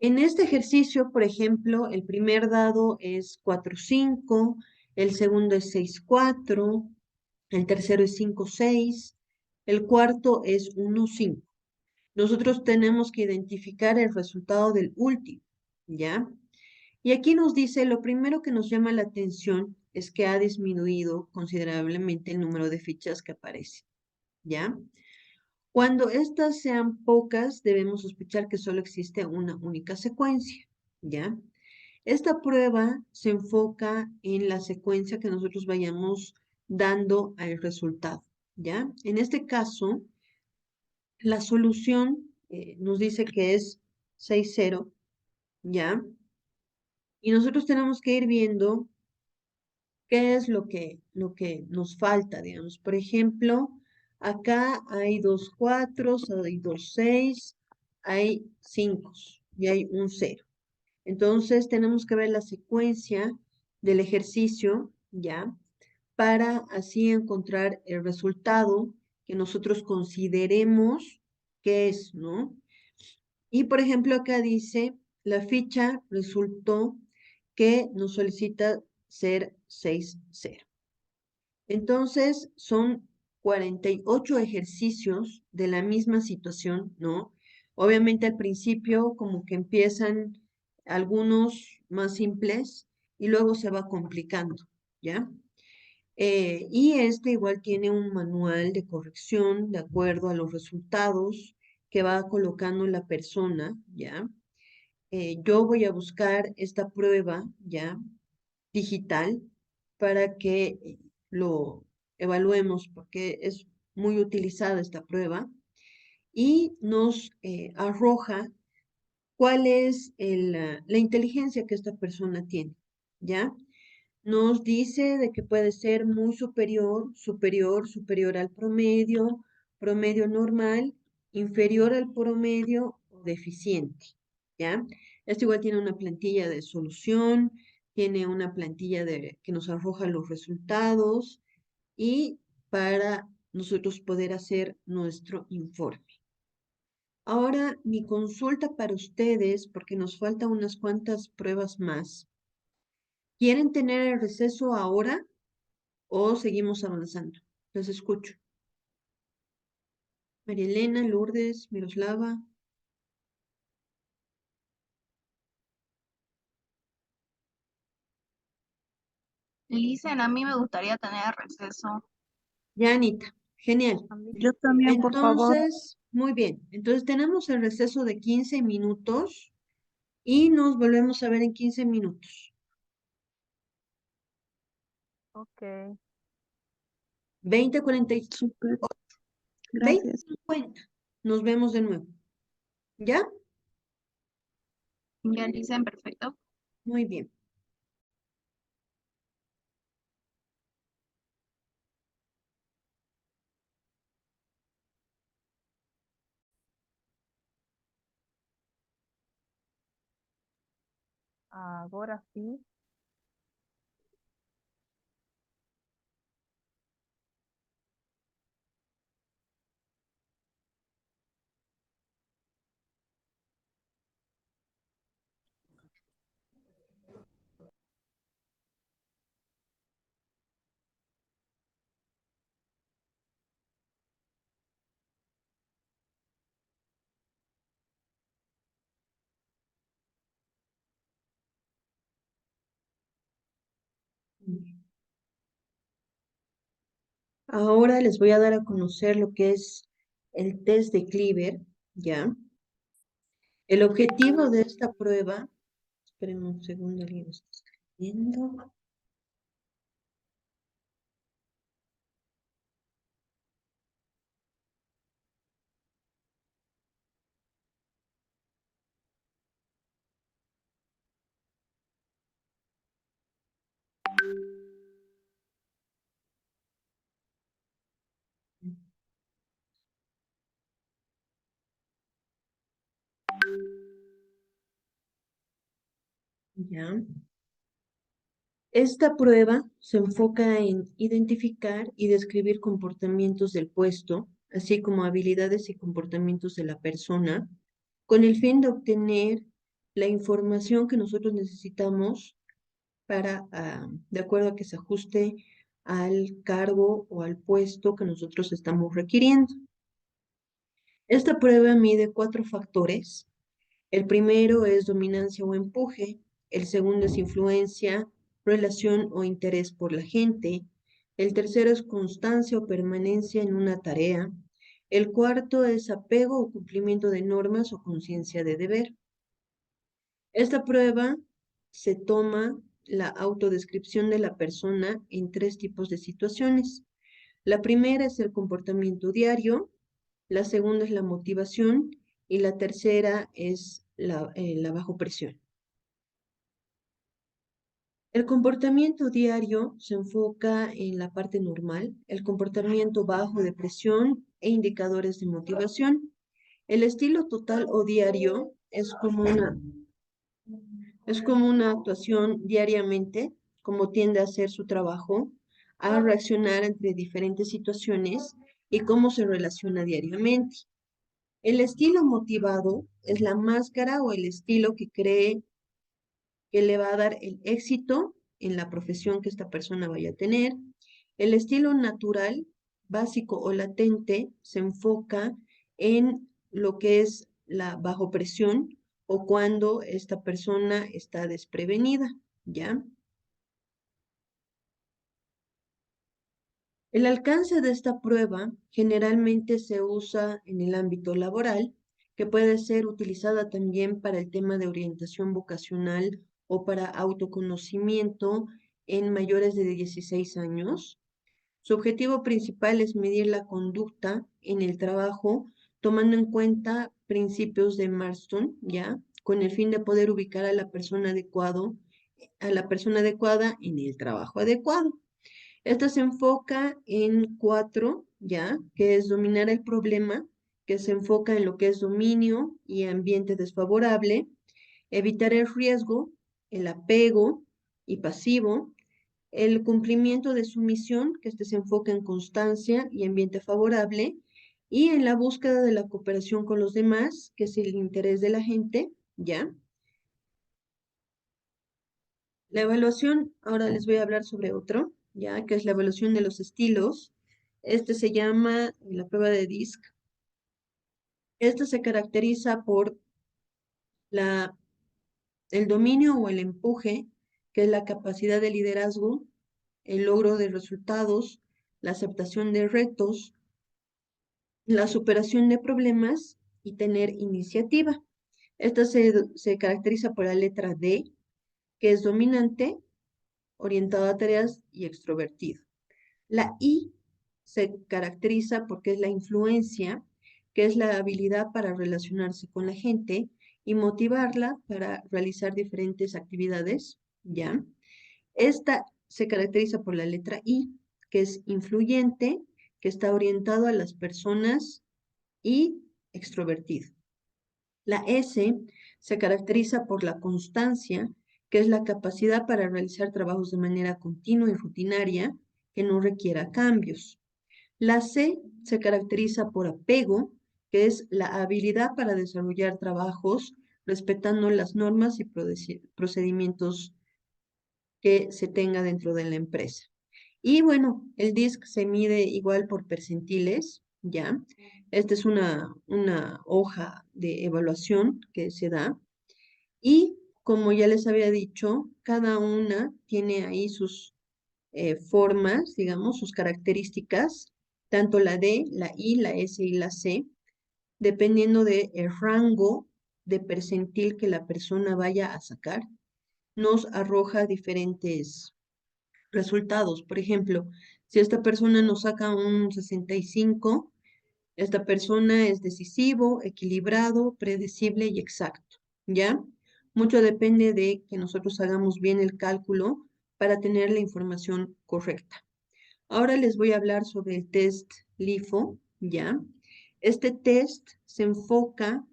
En este ejercicio, por ejemplo, el primer dado es 4, 5, el segundo es 6, 4, el tercero es 5, 6, el cuarto es 1, 5. Nosotros tenemos que identificar el resultado del último, ¿ya? Y aquí nos dice, lo primero que nos llama la atención es que ha disminuido considerablemente el número de fichas que aparecen, ¿ya? Cuando estas sean pocas, debemos sospechar que solo existe una única secuencia, ¿ya? Esta prueba se enfoca en la secuencia que nosotros vayamos dando al resultado, ¿ya? En este caso, la solución nos dice que es 6, 0, ¿ya? Y nosotros tenemos que ir viendo qué es lo que nos falta, digamos. Por ejemplo, acá hay 2 4, hay 2 6, hay 5 y hay un 0. Entonces, tenemos que ver la secuencia del ejercicio, ¿ya? Para así encontrar el resultado que nosotros consideremos que es, ¿no? Y, por ejemplo, acá dice, la ficha resultó que nos solicita ser 6, 0. Entonces, son 48 ejercicios de la misma situación, ¿no? Obviamente al principio como que empiezan algunos más simples y luego se va complicando, ¿ya? Y este igual tiene un manual de corrección de acuerdo a los resultados que va colocando la persona, ¿ya? Yo voy a buscar esta prueba, ¿ya? Digital para que lo evaluemos porque es muy utilizada esta prueba y nos arroja cuál es la inteligencia que esta persona tiene, ¿ya? Nos dice de que puede ser muy superior, superior al promedio, promedio normal, inferior al promedio o deficiente, ¿ya? Esto igual tiene una plantilla de solución, tiene una plantilla que nos arroja los resultados y para nosotros poder hacer nuestro informe. Ahora, mi consulta para ustedes, porque nos faltan unas cuantas pruebas más. ¿Quieren tener el receso ahora o seguimos avanzando? Les escucho. María Elena, Lourdes, Miroslava. Licen, a mí me gustaría tener receso. Ya, Anita. Genial. A mí Yo sí. también, por favor. Entonces, muy bien. Entonces tenemos el receso de 15 minutos y nos volvemos a ver en 15 minutos. Ok. 20:48. Súper, 20:50. gracias. Nos vemos de nuevo. ¿Ya? Ya, Licen, perfecto. Muy bien. Ahora sí. Ahora les voy a dar a conocer lo que es el test de Cleaver, ¿ya? El objetivo de esta prueba, espérenme un segundo, alguien está escribiendo. ¿Ya? Esta prueba se enfoca en identificar y describir comportamientos del puesto, así como habilidades y comportamientos de la persona, con el fin de obtener la información que nosotros necesitamos para, de acuerdo a que se ajuste al cargo o al puesto que nosotros estamos requiriendo. Esta prueba mide 4 factores. El primero es dominancia o empuje, el segundo es influencia, relación o interés por la gente, el tercero es constancia o permanencia en una tarea, el cuarto es apego o cumplimiento de normas o conciencia de deber. Esta prueba se toma la autodescripción de la persona en 3 tipos de situaciones. La primera es el comportamiento diario, la segunda es la motivación y la tercera es la bajo presión. El comportamiento diario se enfoca en la parte normal, el comportamiento bajo de presión e indicadores de motivación. El estilo total o diario es como una actuación diariamente, como tiende a hacer su trabajo, a reaccionar entre diferentes situaciones y cómo se relaciona diariamente. El estilo motivado es la máscara o el estilo que cree que le va a dar el éxito en la profesión que esta persona vaya a tener. El estilo natural básico o latente se enfoca en lo que es la bajo presión o cuando esta persona está desprevenida, ¿ya? El alcance de esta prueba generalmente se usa en el ámbito laboral, que puede ser utilizada también para el tema de orientación vocacional o para autoconocimiento en mayores de 16 años. Su objetivo principal es medir la conducta en el trabajo, tomando en cuenta principios de Marston, ¿ya? Con el fin de poder ubicar a la persona adecuada en el trabajo adecuado. Esta se enfoca en 4, ¿ya? Que es dominar el problema, que se enfoca en lo que es dominio y ambiente desfavorable, evitar el riesgo, el apego y pasivo, el cumplimiento de su misión, que este se enfoca en constancia y ambiente favorable, y en la búsqueda de la cooperación con los demás, que es el interés de la gente, ¿ya? La evaluación, ahora les voy a hablar sobre otro, ya que es la evaluación de los estilos. Este se llama la prueba de DISC. Esta se caracteriza por el dominio o el empuje, que es la capacidad de liderazgo, el logro de resultados, la aceptación de retos, la superación de problemas y tener iniciativa. Esta se caracteriza por la letra D, que es dominante, orientado a tareas y extrovertido. La I se caracteriza porque es la influencia, que es la habilidad para relacionarse con la gente y motivarla para realizar diferentes actividades, ¿ya? Esta se caracteriza por la letra I, que es influyente, que está orientado a las personas y extrovertido. La S se caracteriza por la constancia, que es la capacidad para realizar trabajos de manera continua y rutinaria que no requiera cambios. La C se caracteriza por apego, que es la habilidad para desarrollar trabajos respetando las normas y procedimientos que se tenga dentro de la empresa. Y bueno, el DISC se mide igual por percentiles, ¿ya? Esta es una hoja de evaluación que se da. Y como ya les había dicho, cada una tiene ahí sus formas, digamos, sus características, tanto la D, la I, la S y la C, dependiendo del rango de percentil que la persona vaya a sacar, nos arroja diferentes resultados. Por ejemplo, si esta persona nos saca un 65, esta persona es decisivo, equilibrado, predecible y exacto, ¿ya? Mucho depende de que nosotros hagamos bien el cálculo para tener la información correcta. Ahora les voy a hablar sobre el test LIFO, ¿ya? Este test se enfoca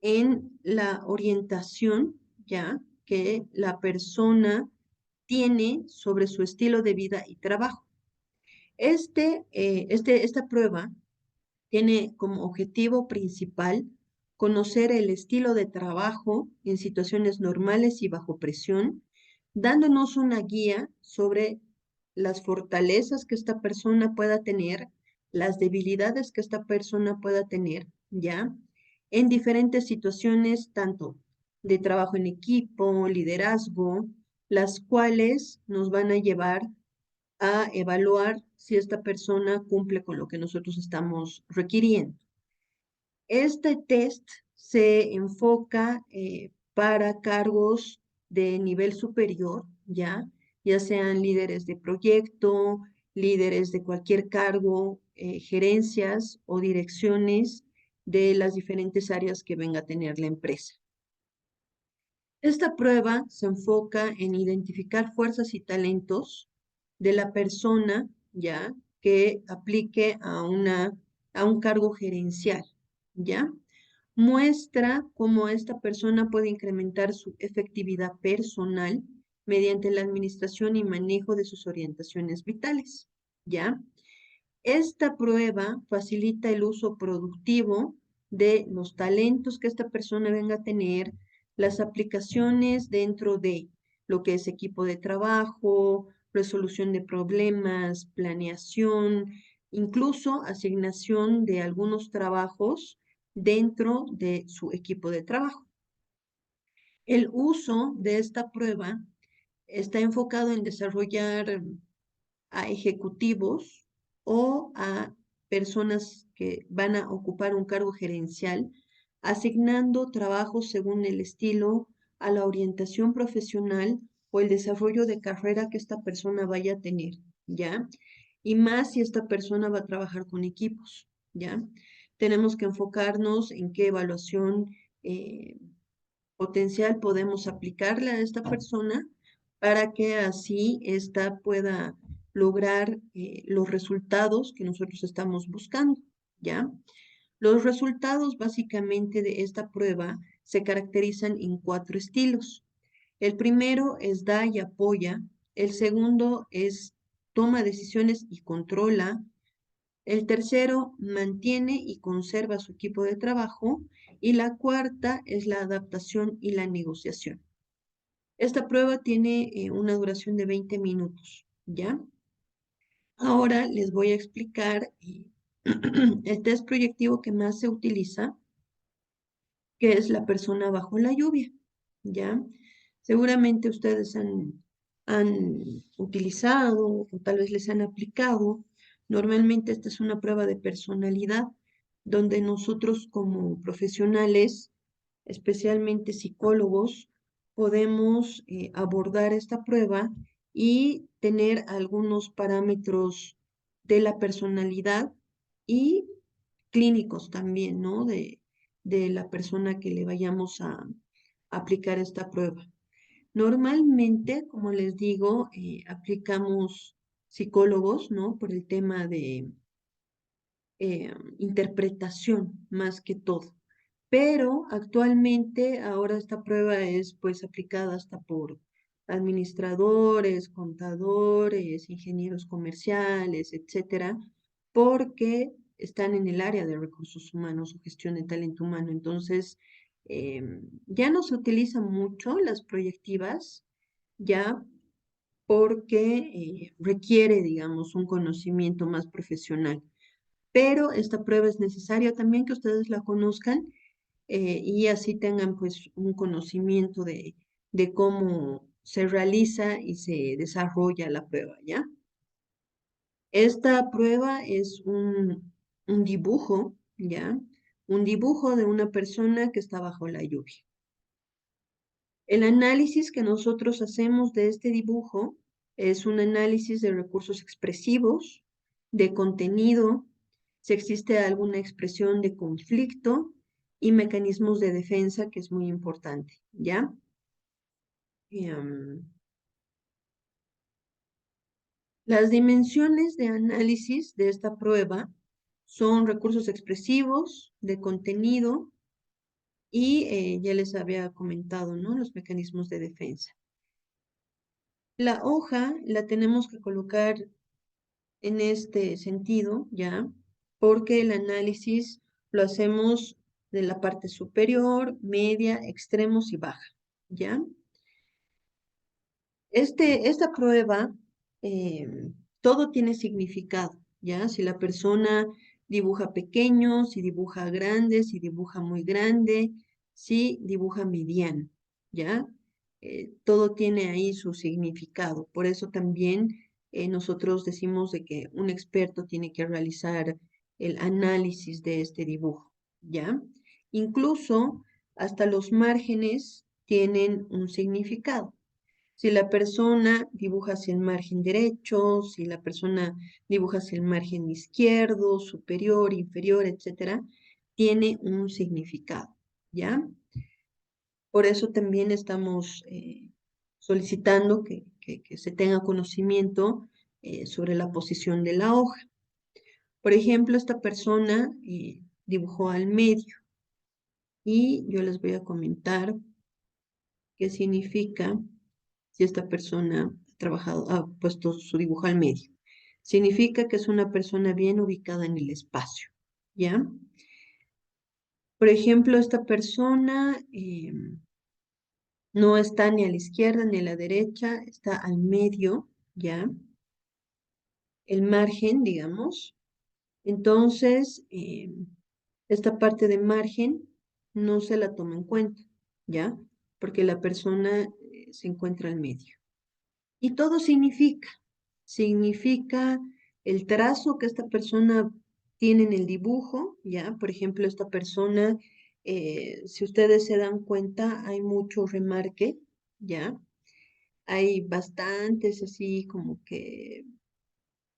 en la orientación, ¿ya? Que la persona tiene sobre su estilo de vida y trabajo. Esta prueba tiene como objetivo principal conocer el estilo de trabajo en situaciones normales y bajo presión, dándonos una guía sobre las fortalezas que esta persona pueda tener, las debilidades que esta persona pueda tener, ¿ya? En diferentes situaciones, tanto de trabajo en equipo, liderazgo, las cuales nos van a llevar a evaluar si esta persona cumple con lo que nosotros estamos requiriendo. Este test se enfoca para cargos de nivel superior, ya sean líderes de proyecto, líderes de cualquier cargo, gerencias o direcciones de las diferentes áreas que venga a tener la empresa. Esta prueba se enfoca en identificar fuerzas y talentos de la persona, ya, que aplique a un cargo gerencial, ¿ya? Muestra cómo esta persona puede incrementar su efectividad personal mediante la administración y manejo de sus orientaciones vitales, ¿ya? Esta prueba facilita el uso productivo de los talentos que esta persona venga a tener, las aplicaciones dentro de lo que es equipo de trabajo, resolución de problemas, planeación, incluso asignación de algunos trabajos dentro de su equipo de trabajo. El uso de esta prueba está enfocado en desarrollar a ejecutivos o a personas que van a ocupar un cargo gerencial, asignando trabajos según el estilo, a la orientación profesional o el desarrollo de carrera que esta persona vaya a tener, ¿ya? Y más si esta persona va a trabajar con equipos, ¿ya? Tenemos que enfocarnos en qué evaluación potencial podemos aplicarle a esta persona para que así ésta pueda lograr los resultados que nosotros estamos buscando, ¿ya? Los resultados básicamente de esta prueba se caracterizan en 4 estilos. El primero es da y apoya, el segundo es toma decisiones y controla, el tercero mantiene y conserva su equipo de trabajo y la cuarta es la adaptación y la negociación. Esta prueba tiene una duración de 20 minutos, ¿ya? Ahora les voy a explicar el test proyectivo que más se utiliza, que es la persona bajo la lluvia, ¿ya? Seguramente ustedes han utilizado o tal vez les han aplicado. Normalmente esta es una prueba de personalidad donde nosotros como profesionales, especialmente psicólogos, podemos abordar esta prueba y tener algunos parámetros de la personalidad y clínicos también, ¿no? De la persona que le vayamos a aplicar esta prueba. Normalmente, como les digo, aplicamos psicólogos, ¿no? Por el tema de interpretación más que todo. Pero actualmente ahora esta prueba es pues aplicada hasta por administradores, contadores, ingenieros comerciales, etcétera, porque están en el área de recursos humanos o gestión de talento humano. Entonces, ya no se utilizan mucho las proyectivas, ya porque requiere, digamos, un conocimiento más profesional. Pero esta prueba es necesaria también que ustedes la conozcan y así tengan pues un conocimiento de cómo se realiza y se desarrolla la prueba, ¿ya? Esta prueba es un dibujo, ¿ya? Un dibujo de una persona que está bajo la lluvia. El análisis que nosotros hacemos de este dibujo es un análisis de recursos expresivos, de contenido, si existe alguna expresión de conflicto y mecanismos de defensa, que es muy importante, ¿ya? Las dimensiones de análisis de esta prueba son recursos expresivos, de contenido y ya les había comentado, ¿no? Los mecanismos de defensa. La hoja la tenemos que colocar en este sentido, ¿ya? Porque el análisis lo hacemos de la parte superior, media, extremos y baja, ¿ya? Esta prueba, todo tiene significado, ¿ya? Si la persona dibuja pequeño, si dibuja grande, si dibuja muy grande, si dibuja mediano, ¿ya? Todo tiene ahí su significado. Por eso también nosotros decimos de que un experto tiene que realizar el análisis de este dibujo, ¿ya? Incluso hasta los márgenes tienen un significado. Si la persona dibuja hacia el margen derecho, si la persona dibuja hacia el margen izquierdo, superior, inferior, etcétera, tiene un significado, ¿ya? Por eso también estamos solicitando que se tenga conocimiento sobre la posición de la hoja. Por ejemplo, esta persona dibujó al medio y yo les voy a comentar qué significa si esta persona ha trabajado, ha puesto su dibujo al medio. Significa que es una persona bien ubicada en el espacio, ¿ya? Por ejemplo, esta persona no está ni a la izquierda ni a la derecha, está al medio, ¿ya? El margen, digamos. Entonces, esta parte de margen no se la toma en cuenta, ¿ya? Porque la persona se encuentra al medio. Y todo significa el trazo que esta persona tiene en el dibujo, ¿ya? Por ejemplo, esta persona, si ustedes se dan cuenta, hay mucho remarque, ¿ya? Hay bastantes así como que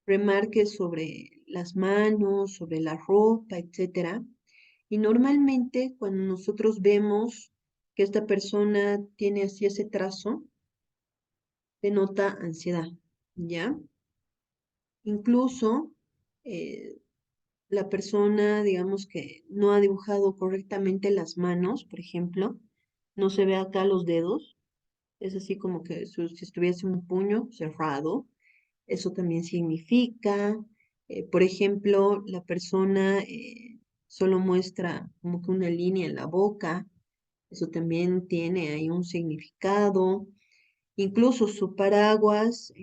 remarques sobre las manos, sobre la ropa, etcétera. Y normalmente cuando nosotros vemos que esta persona tiene así ese trazo, denota ansiedad, ¿ya? Incluso eh, la persona, digamos que no ha dibujado correctamente las manos, por ejemplo, no se ve acá los dedos, es así como que si estuviese un puño cerrado, eso también significa, por ejemplo, la persona solo muestra como que una línea en la boca, eso también tiene ahí un significado. Incluso su paraguas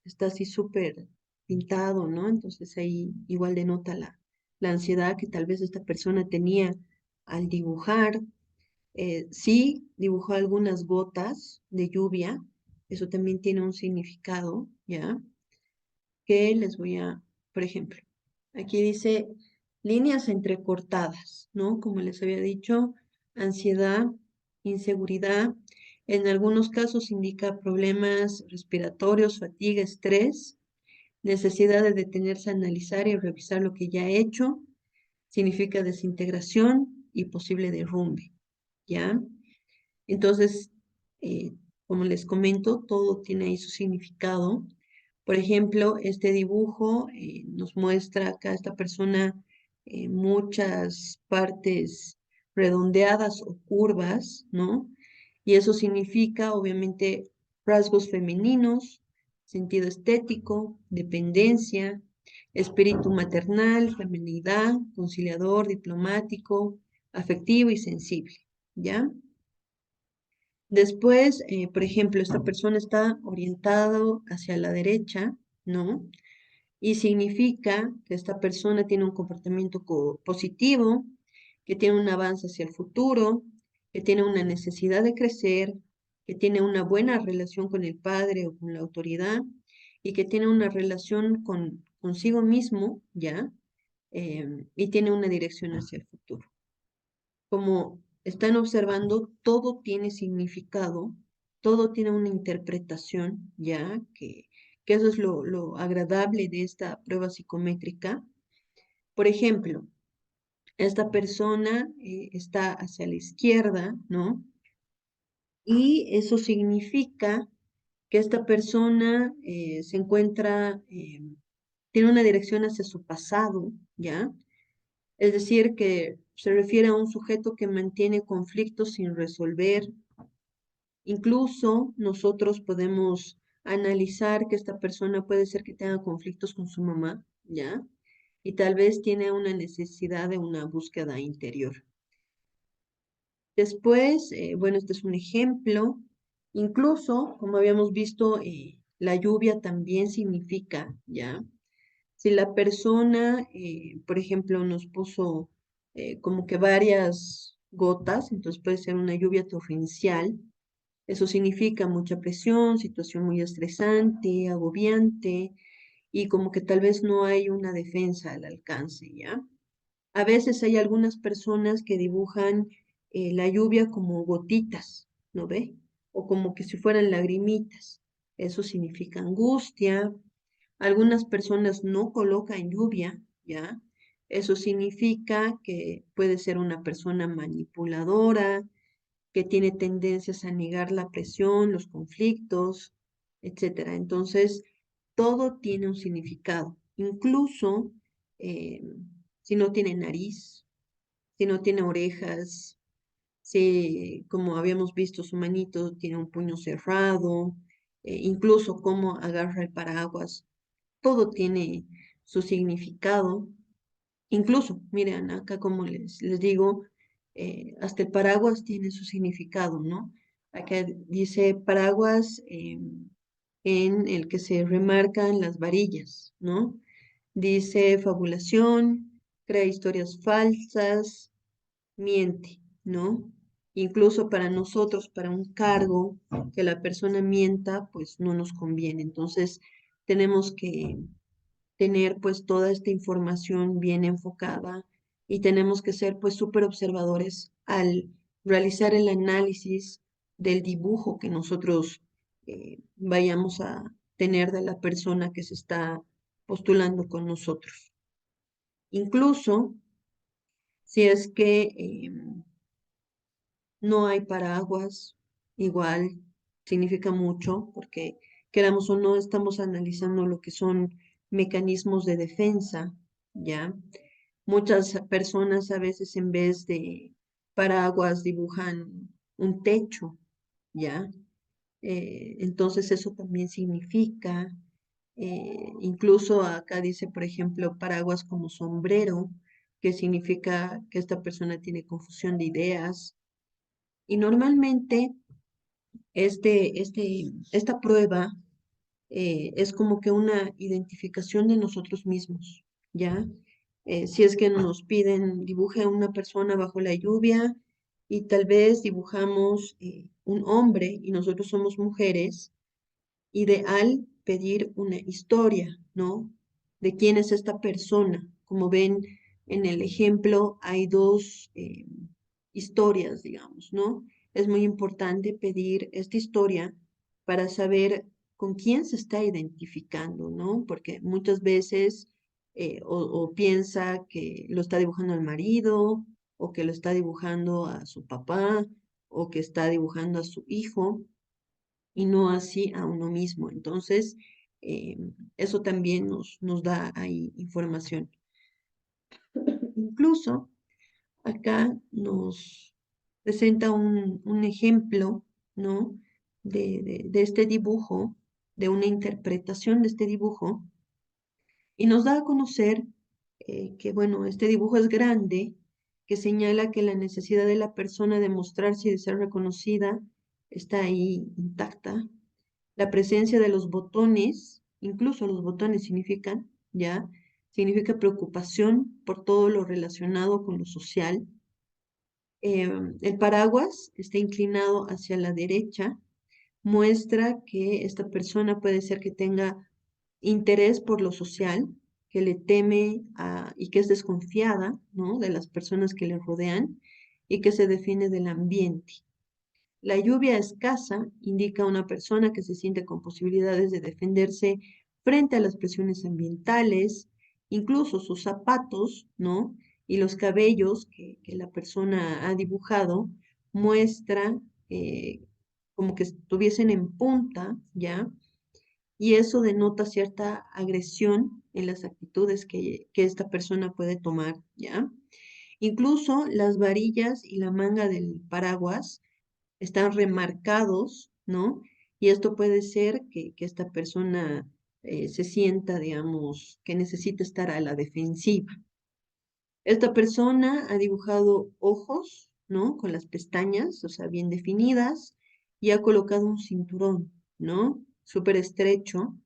está así súper pintado, ¿no? Entonces ahí igual denota la ansiedad que tal vez esta persona tenía al dibujar. Sí, dibujó algunas gotas de lluvia, eso también tiene un significado, ¿ya? Que les voy a, por ejemplo, aquí dice líneas entrecortadas, ¿no? Como les había dicho, ansiedad, inseguridad. En algunos casos indica problemas respiratorios, fatiga, estrés, necesidad de detenerse a analizar y revisar lo que ya ha hecho. Significa desintegración y posible derrumbe, ¿ya? Entonces, como les comento, todo tiene ahí su significado. Por ejemplo, este dibujo nos muestra acá esta persona muchas partes redondeadas o curvas, ¿no? Y eso significa, obviamente, rasgos femeninos, sentido estético, dependencia, espíritu maternal, feminidad, conciliador, diplomático, afectivo y sensible, ¿ya? Después, por ejemplo, esta persona está orientado hacia la derecha, ¿no? Y significa que esta persona tiene un comportamiento positivo, que tiene un avance hacia el futuro, que tiene una necesidad de crecer, que tiene una buena relación con el padre o con la autoridad y que tiene una relación consigo mismo, ¿ya? Y tiene una dirección hacia el futuro. Como están observando, todo tiene significado, todo tiene una interpretación, ¿ya? Que eso es lo agradable de esta prueba psicométrica. Por ejemplo, esta persona está hacia la izquierda, ¿no? Y eso significa que esta persona se encuentra, tiene una dirección hacia su pasado, ¿ya? Es decir, que se refiere a un sujeto que mantiene conflictos sin resolver. Incluso nosotros podemos analizar que esta persona puede ser que tenga conflictos con su mamá, ¿ya? Y tal vez tiene una necesidad de una búsqueda interior. Después, bueno, este es un ejemplo. Incluso, como habíamos visto, la lluvia también significa, ¿ya? Si la persona, por ejemplo, nos puso como que varias gotas, entonces puede ser una lluvia torrencial. Eso significa mucha presión, situación muy estresante, agobiante y como que tal vez no hay una defensa al alcance, ¿ya? A veces hay algunas personas que dibujan la lluvia como gotitas, ¿no ve? O como que si fueran lagrimitas. Eso significa angustia. Algunas personas no colocan lluvia, ¿ya? Eso significa que puede ser una persona manipuladora, que tiene tendencias a negar la presión, los conflictos, etcétera. Entonces, todo tiene un significado, incluso eh, si no tiene nariz, si no tiene orejas, si, como habíamos visto, su manito tiene un puño cerrado, incluso cómo agarra el paraguas, todo tiene su significado. Incluso, miren, acá como les digo, hasta el paraguas tiene su significado, ¿no? Acá dice paraguas en el que se remarcan las varillas, ¿no? Dice fabulación, crea historias falsas, miente, ¿no? Incluso para nosotros, para un cargo, que la persona mienta, pues no nos conviene. Entonces, tenemos que tener pues toda esta información bien enfocada y tenemos que ser pues súper observadores al realizar el análisis del dibujo que nosotros vayamos a tener de la persona que se está postulando con nosotros. Incluso si es que no hay paraguas, igual significa mucho porque queramos o no estamos analizando lo que son mecanismos de defensa, ¿ya? Muchas personas a veces en vez de paraguas dibujan un techo, ¿ya? Entonces eso también significa, incluso acá dice, por ejemplo, paraguas como sombrero, que significa que esta persona tiene confusión de ideas. Y normalmente esta prueba es como que una identificación de nosotros mismos, ¿ya? Si es que nos piden, dibuje a una persona bajo la lluvia y tal vez dibujamos un hombre y nosotros somos mujeres, ideal pedir una historia, ¿no? De quién es esta persona. Como ven en el ejemplo, hay dos historias, digamos, ¿no? Es muy importante pedir esta historia para saber con quién se está identificando, ¿no? Porque muchas veces o piensa que lo está dibujando al marido, o que lo está dibujando a su papá, o que está dibujando a su hijo y no así a uno mismo. Entonces, eh, eso también nos da ahí información. Incluso acá nos presenta un ejemplo, ¿no? De este dibujo, de una interpretación de este dibujo, y nos da a conocer que, bueno, este dibujo es grande, que señala que la necesidad de la persona de mostrarse y de ser reconocida está ahí intacta. La presencia de los botones, incluso los botones significan, ¿ya? Significa preocupación por todo lo relacionado con lo social. El paraguas está inclinado hacia la derecha, muestra que esta persona puede ser que tenga interés por lo social, que le teme y que es desconfiada, ¿no? De las personas que le rodean y que se define del ambiente. La lluvia escasa indica a una persona que se siente con posibilidades de defenderse frente a las presiones ambientales, incluso sus zapatos, ¿no? Y los cabellos que la persona ha dibujado muestra como que estuviesen en punta, ¿ya? Y eso denota cierta agresión en las actitudes que esta persona puede tomar, ¿ya? Incluso las varillas y la manga del paraguas están remarcados, ¿no? Y esto puede ser que esta persona se sienta, digamos, que necesita estar a la defensiva. Esta persona ha dibujado ojos, ¿no? Con las pestañas, o sea, bien definidas, y ha colocado un cinturón, ¿no? Súper estrecho.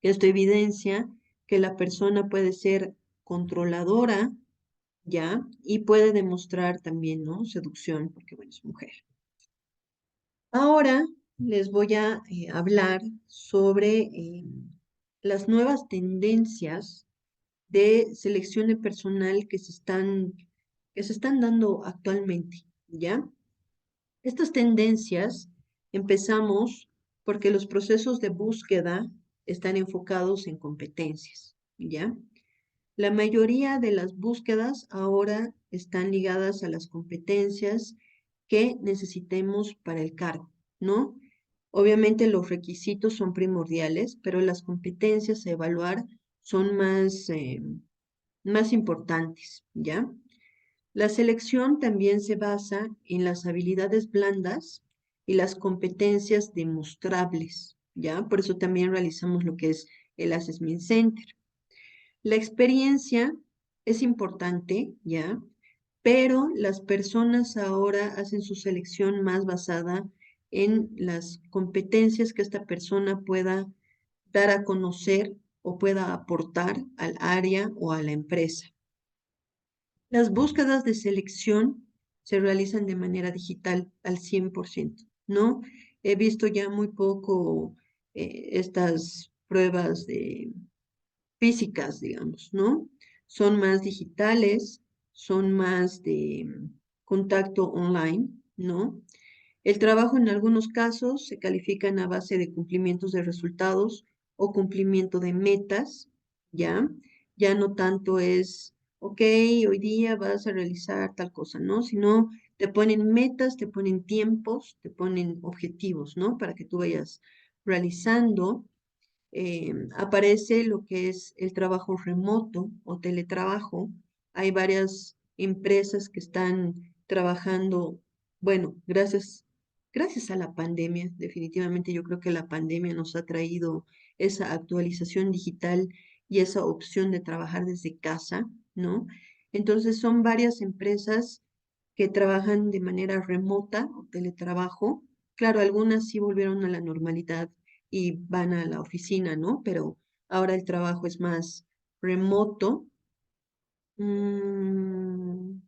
Esto evidencia que la persona puede ser controladora, ¿ya? Y puede demostrar también, ¿no? Seducción, porque, bueno, es mujer. Ahora les voy a hablar sobre las nuevas tendencias de selección de personal que se están dando actualmente, ¿ya? Estas tendencias empezamos porque los procesos de búsqueda están enfocados en competencias, ¿ya? La mayoría de las búsquedas ahora están ligadas a las competencias que necesitemos para el cargo, ¿no? Obviamente los requisitos son primordiales, pero las competencias a evaluar son más importantes, ¿ya? La selección también se basa en las habilidades blandas y las competencias demostrables, ¿ya? Por eso también realizamos lo que es el Assessment Center. La experiencia es importante, ¿ya? Pero las personas ahora hacen su selección más basada en las competencias que esta persona pueda dar a conocer o pueda aportar al área o a la empresa. Las búsquedas de selección se realizan de manera digital al 100%, ¿no? He visto ya muy poco estas pruebas de físicas, digamos, ¿no? Son más digitales, son más de contacto online, ¿no? El trabajo en algunos casos se califica a base de cumplimientos de resultados o cumplimiento de metas, ¿ya? Ya no tanto es, ok, hoy día vas a realizar tal cosa, ¿no? Sino te ponen metas, te ponen tiempos, te ponen objetivos, ¿no? Para que tú vayas realizando. Aparece lo que es el trabajo remoto o teletrabajo. Hay varias empresas que están trabajando, bueno, gracias a la pandemia, definitivamente yo creo que la pandemia nos ha traído esa actualización digital y esa opción de trabajar desde casa, ¿no? Entonces son varias empresas que trabajan de manera remota o teletrabajo. Claro, algunas sí volvieron a la normalidad y van a la oficina, ¿no? Pero ahora el trabajo es más remoto. Mm,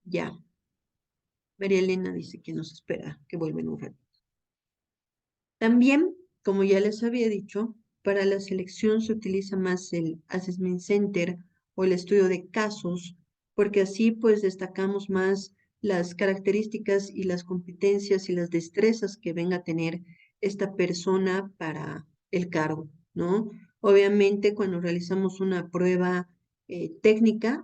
ya, María Elena dice que nos espera, que vuelve en un rato. También, como ya les había dicho, para la selección se utiliza más el Assessment Center o el estudio de casos, porque así pues destacamos más las características y las competencias y las destrezas que venga a tener esta persona para el cargo, ¿no? Obviamente, cuando realizamos una prueba técnica,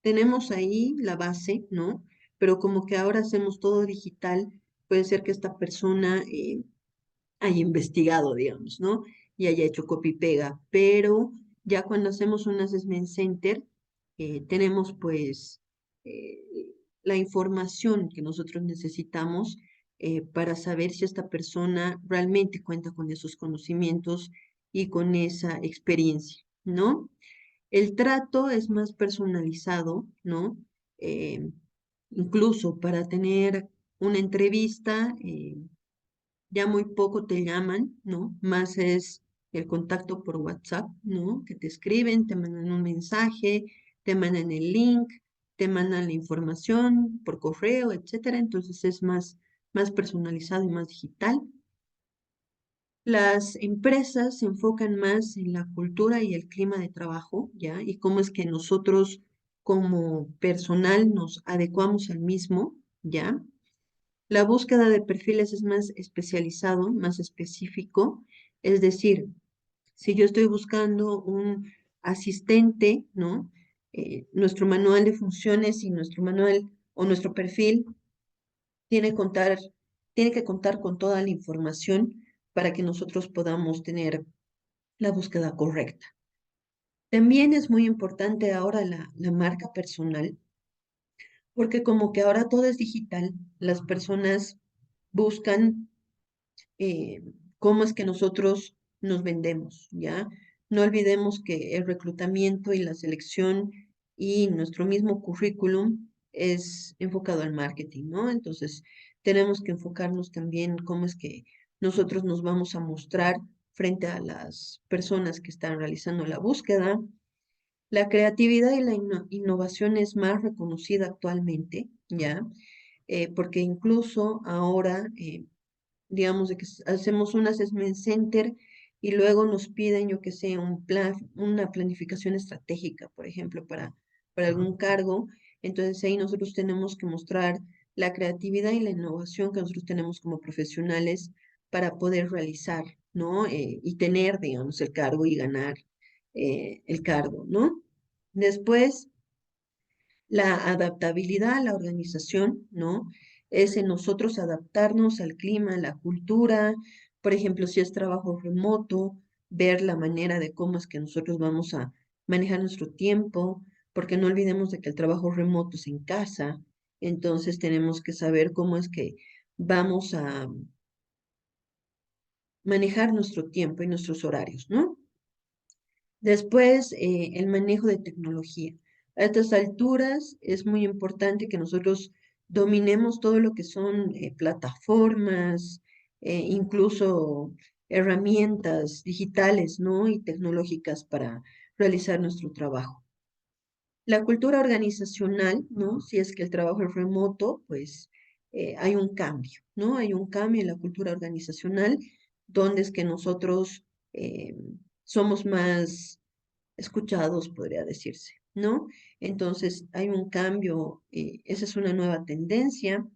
tenemos ahí la base, ¿no? Pero como que ahora hacemos todo digital, puede ser que esta persona haya investigado, digamos, ¿no? Y haya hecho copy-pega, pero ya cuando hacemos un assessment center, tenemos pues eh, la información que nosotros necesitamos para saber si esta persona realmente cuenta con esos conocimientos y con esa experiencia, ¿no? El trato es más personalizado, ¿no? Eh, Incluso para tener una entrevista, ya muy poco te llaman, ¿no? Más es el contacto por WhatsApp, ¿no? Que te escriben, te mandan un mensaje, te mandan el link, te mandan la información por correo, etcétera. Entonces es más personalizado y más digital. Las empresas se enfocan más en la cultura y el clima de trabajo, ¿ya? Y cómo es que nosotros como personal nos adecuamos al mismo, ¿ya? La búsqueda de perfiles es más especializado, más específico. Es decir, si yo estoy buscando un asistente, ¿no? Nuestro manual de funciones y nuestro manual o nuestro perfil tiene, tiene que contar con toda la información para que nosotros podamos tener la búsqueda correcta. También es muy importante ahora la marca personal, porque como que ahora todo es digital, las personas buscan eh, cómo es que nosotros nos vendemos, ¿ya? No olvidemos que el reclutamiento y la selección y nuestro mismo currículum es enfocado al marketing, ¿no? Entonces, tenemos que enfocarnos también cómo es que nosotros nos vamos a mostrar frente a las personas que están realizando la búsqueda. La creatividad y la innovación es más reconocida actualmente, ¿ya? Porque incluso ahora digamos, de que hacemos un assessment center y luego nos piden, yo que sé, un plan, una planificación estratégica, por ejemplo, para algún cargo. Entonces ahí nosotros tenemos que mostrar la creatividad y la innovación que nosotros tenemos como profesionales para poder realizar, ¿no? Y tener, digamos, el cargo y ganar el cargo, ¿no? Después, la adaptabilidad a la organización, ¿no? Es en nosotros adaptarnos al clima, a la cultura, por ejemplo, si es trabajo remoto, ver la manera de cómo es que nosotros vamos a manejar nuestro tiempo, porque no olvidemos de que el trabajo remoto es en casa, entonces tenemos que saber cómo es que vamos a manejar nuestro tiempo y nuestros horarios, ¿no? Después, el manejo de tecnología. A estas alturas es muy importante que nosotros dominemos todo lo que son plataformas, incluso herramientas digitales, ¿no? Y tecnológicas para realizar nuestro trabajo. La cultura organizacional, ¿no? Si es que el trabajo es remoto, pues hay un cambio, ¿no? Hay un cambio en la cultura organizacional, donde es que nosotros somos más escuchados, podría decirse, ¿no? Entonces hay un cambio, esa es una nueva tendencia.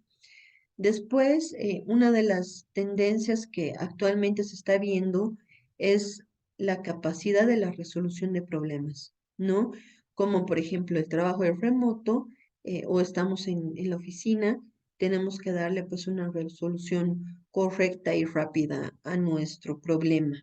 Después, una de las tendencias que actualmente se está viendo es la capacidad de la resolución de problemas, ¿no? Como por ejemplo el trabajo de remoto o estamos en la oficina, tenemos que darle pues una resolución correcta y rápida a nuestro problema.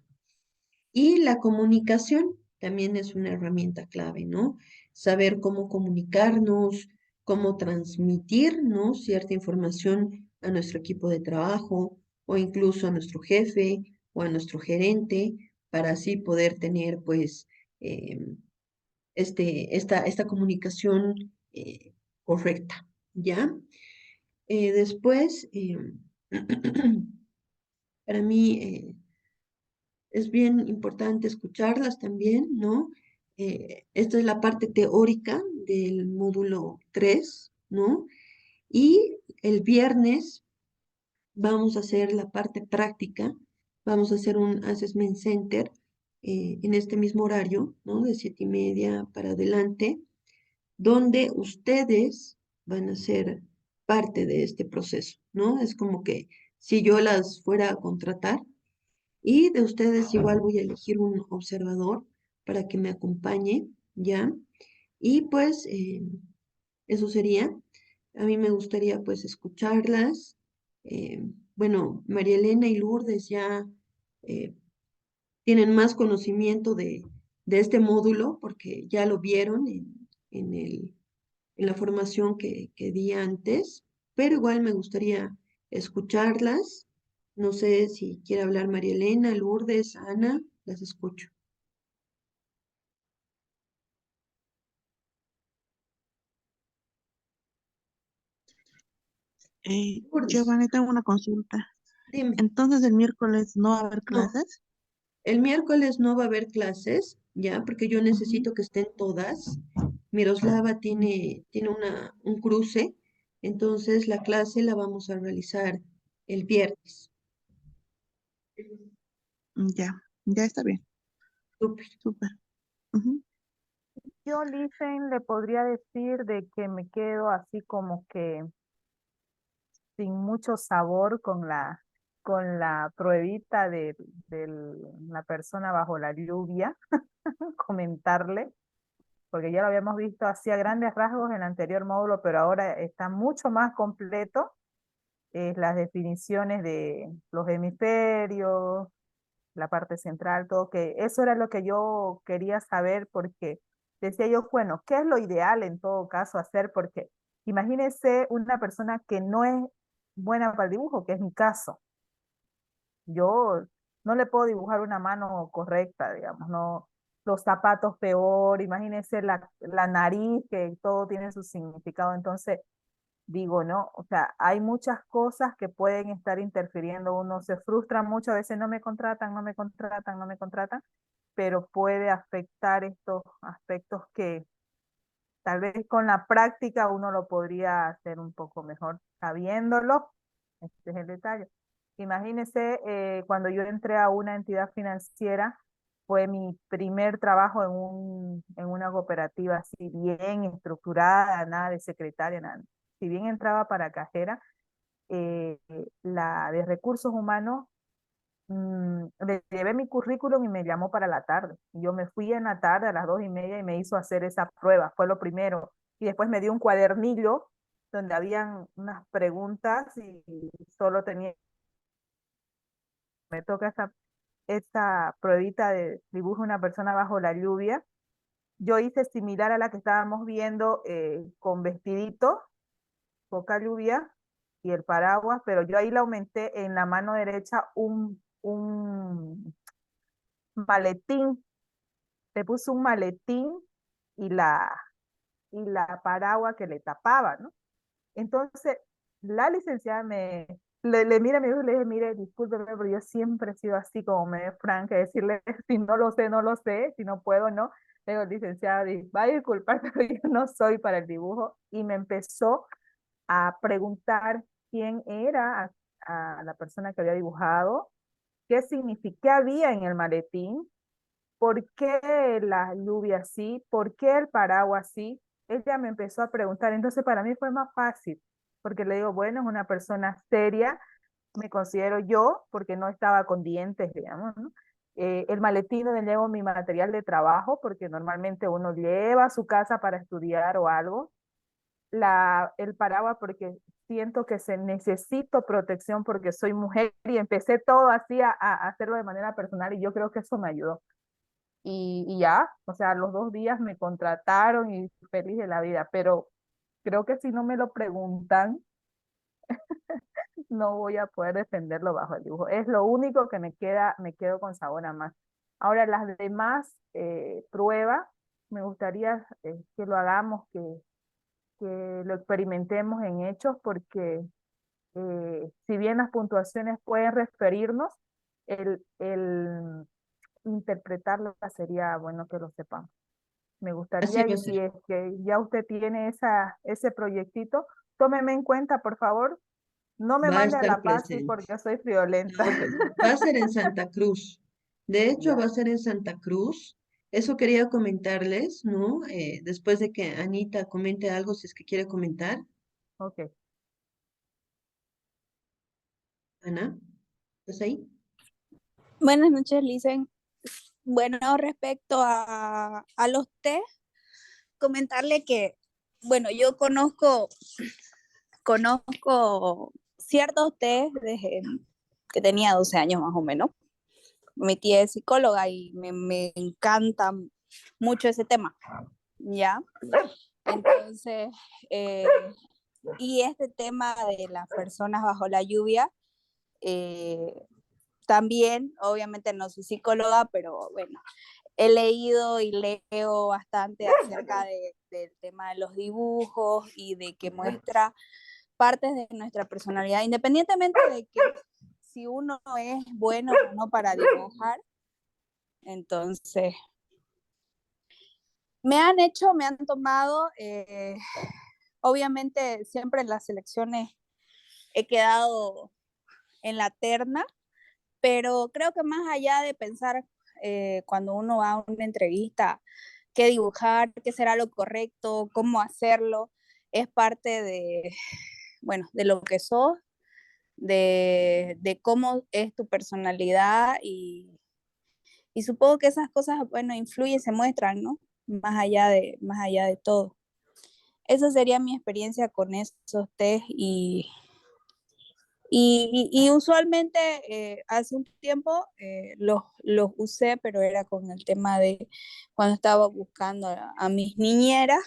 Y la comunicación también es una herramienta clave, ¿no? Saber cómo comunicarnos, cómo transmitir, ¿no? Cierta información a nuestro equipo de trabajo o incluso a nuestro jefe o a nuestro gerente para así poder tener, pues, eh, esta comunicación correcta, ¿ya? Después, para mí, es bien importante escucharlas también, ¿no? Esta es la parte teórica del módulo 3, ¿no? Y el viernes vamos a hacer la parte práctica, vamos a hacer un assessment center en este mismo horario, ¿no? De 7:30 para adelante, donde ustedes van a ser parte de este proceso, ¿no? Es como que si yo las fuera a contratar, y de ustedes igual voy a elegir un observador para que me acompañe, ¿ya? Y pues eso sería. A mí me gustaría pues escucharlas. Eh, bueno, María Elena y Lourdes ya eh, tienen más conocimiento de este módulo porque ya lo vieron en la formación que di antes, pero igual me gustaría escucharlas. No sé si quiere hablar María Elena, Lourdes, Ana, las escucho. Lourdes, Giovanni, tengo una consulta. dime. Entonces, el miércoles no va a haber No, clases. el miércoles no va a haber clases, ¿ya? Porque yo Ujú. necesito que estén todas. Miroslava tiene un cruce, entonces la clase la vamos a realizar el viernes. Ya, ya está bien. Súper. Súper. Ujú. Yo, Licen, le podría decir de que me quedo así como que sin mucho sabor con la pruebita de la persona bajo la lluvia, comentarle, porque ya lo habíamos visto así a grandes rasgos en el anterior módulo, pero ahora está mucho más completo, las definiciones de los hemisferios, la parte central, todo, que eso era lo que yo quería saber porque decía yo, bueno, ¿qué es lo ideal en todo caso hacer? Porque imagínese una persona que no es buena para el dibujo, que es mi caso. Yo no le puedo dibujar una mano correcta, digamos, no, los zapatos peor, imagínese la nariz, que todo tiene su significado. Entonces, digo, ¿no? O sea, hay muchas cosas que pueden estar interfiriendo, uno se frustra mucho, a veces no me contratan, no me contratan, no me contratan, pero puede afectar estos aspectos que tal vez con la práctica uno lo podría hacer un poco mejor sabiéndolo. Este es el detalle. Imagínese, cuando yo entré a una entidad financiera, fue mi primer trabajo en una cooperativa así bien estructurada, nada de secretaria, nada. Si bien entraba para cajera, la de recursos humanos, le llevé mi currículum y me llamó para la tarde. Y yo me fui en la tarde a las 2:30 y me hizo hacer esa prueba, fue lo primero. Y después me dio un cuadernillo donde habían unas preguntas y solo tenía, me toca esta pruebita de dibujo una persona bajo la lluvia. Yo hice similar a la que estábamos viendo, con vestidito, poca lluvia y el paraguas, pero yo ahí le aumenté en la mano derecha un maletín, le puse un maletín y la paraguas que le tapaba, ¿no? Entonces, la licenciada le mira a mi hijo y le dije, mire, discúlpeme, pero yo siempre he sido así como me franca, decirle, si no lo sé, no lo sé, si no puedo, no. Le digo, licenciada, va a disculpar, pero yo no soy para el dibujo. Y me empezó a preguntar quién era a la persona que había dibujado, qué significa, qué había en el maletín, por qué la lluvia así, por qué el paraguas así. Ella me empezó a preguntar, entonces para mí fue más fácil, porque le digo, bueno, es una persona seria, me considero yo, porque no estaba con dientes, digamos, ¿no? El maletín donde llevo mi material de trabajo, porque normalmente uno lleva a su casa para estudiar o algo, el paraguas porque siento que se necesito protección porque soy mujer y empecé todo así a hacerlo de manera personal y yo creo que eso me ayudó. Y ya, o sea, los 2 días me contrataron y feliz de la vida, pero creo que si no me lo preguntan, no voy a poder defenderlo bajo el dibujo. Es lo único que me queda, me quedo con sabor a más. Ahora, las demás pruebas, me gustaría que lo hagamos, que lo experimentemos en hechos, porque si bien las puntuaciones pueden referirnos, el interpretarlas sería bueno que lo sepamos. Me Así gustaría, va y a ser. si es que ya usted tiene ese proyectito, tómeme en cuenta, por favor. No me Va a mande a estar La Paz y presente. porque soy friolenta. No, pues va a ser en Santa Cruz. De hecho, va Ya, a ser en Santa Cruz. Eso quería comentarles, ¿no? Después de que Anita comente algo, si es que quiere comentar. ok. Ana, ¿estás ahí? Buenas noches, Licen. Bueno, respecto a los test, comentarle que, bueno, yo conozco ciertos test desde que tenía 12 años más o menos. Mi tía es psicóloga y me encanta mucho ese tema, ¿ya? Entonces, eh, y este tema de las personas bajo la lluvia, eh, también, obviamente no soy psicóloga, pero bueno, he leído y leo bastante acerca del tema de los dibujos y de que muestra partes de nuestra personalidad, independientemente de que si uno es bueno o no para dibujar. Entonces, me han tomado, obviamente siempre en las selecciones he quedado en la terna, pero creo que más allá de pensar cuando uno va a una entrevista, qué dibujar, qué será lo correcto, cómo hacerlo, es parte de, bueno, de lo que sos, de cómo es tu personalidad y supongo que esas cosas, bueno, influyen, se muestran, ¿no? Más allá de todo. Esa sería mi experiencia con esos test y usualmente hace un tiempo los usé, pero era con el tema de cuando estaba buscando a mis niñeras,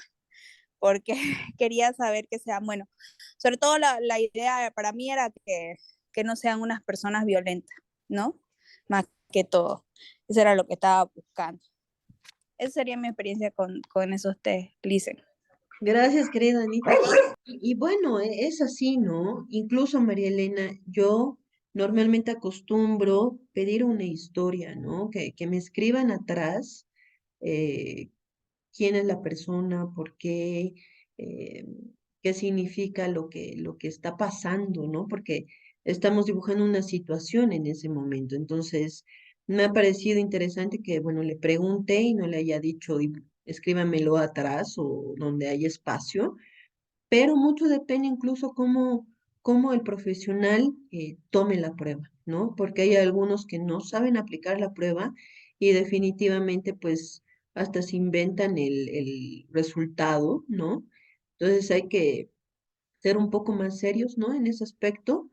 porque quería saber que sean, bueno, sobre todo la idea para mí era que no sean unas personas violentas, ¿no? Más que todo. Eso era lo que estaba buscando. Esa sería mi experiencia con esos test, Listen. Gracias, querida Anita. Y bueno, es así, ¿no? Incluso, María Elena, yo normalmente acostumbro pedir una historia, ¿no? Que me escriban atrás eh, quién es la persona, por qué, eh, qué significa lo que está pasando, ¿no? Porque estamos dibujando una situación en ese momento. Entonces, me ha parecido interesante que, bueno, le pregunté y no le haya dicho, escríbamelo atrás o donde haya espacio, pero mucho depende incluso cómo el profesional tome la prueba, ¿no? Porque hay algunos que no saben aplicar la prueba y definitivamente pues hasta se inventan el resultado, ¿no? Entonces hay que ser un poco más serios, ¿no? En ese aspecto,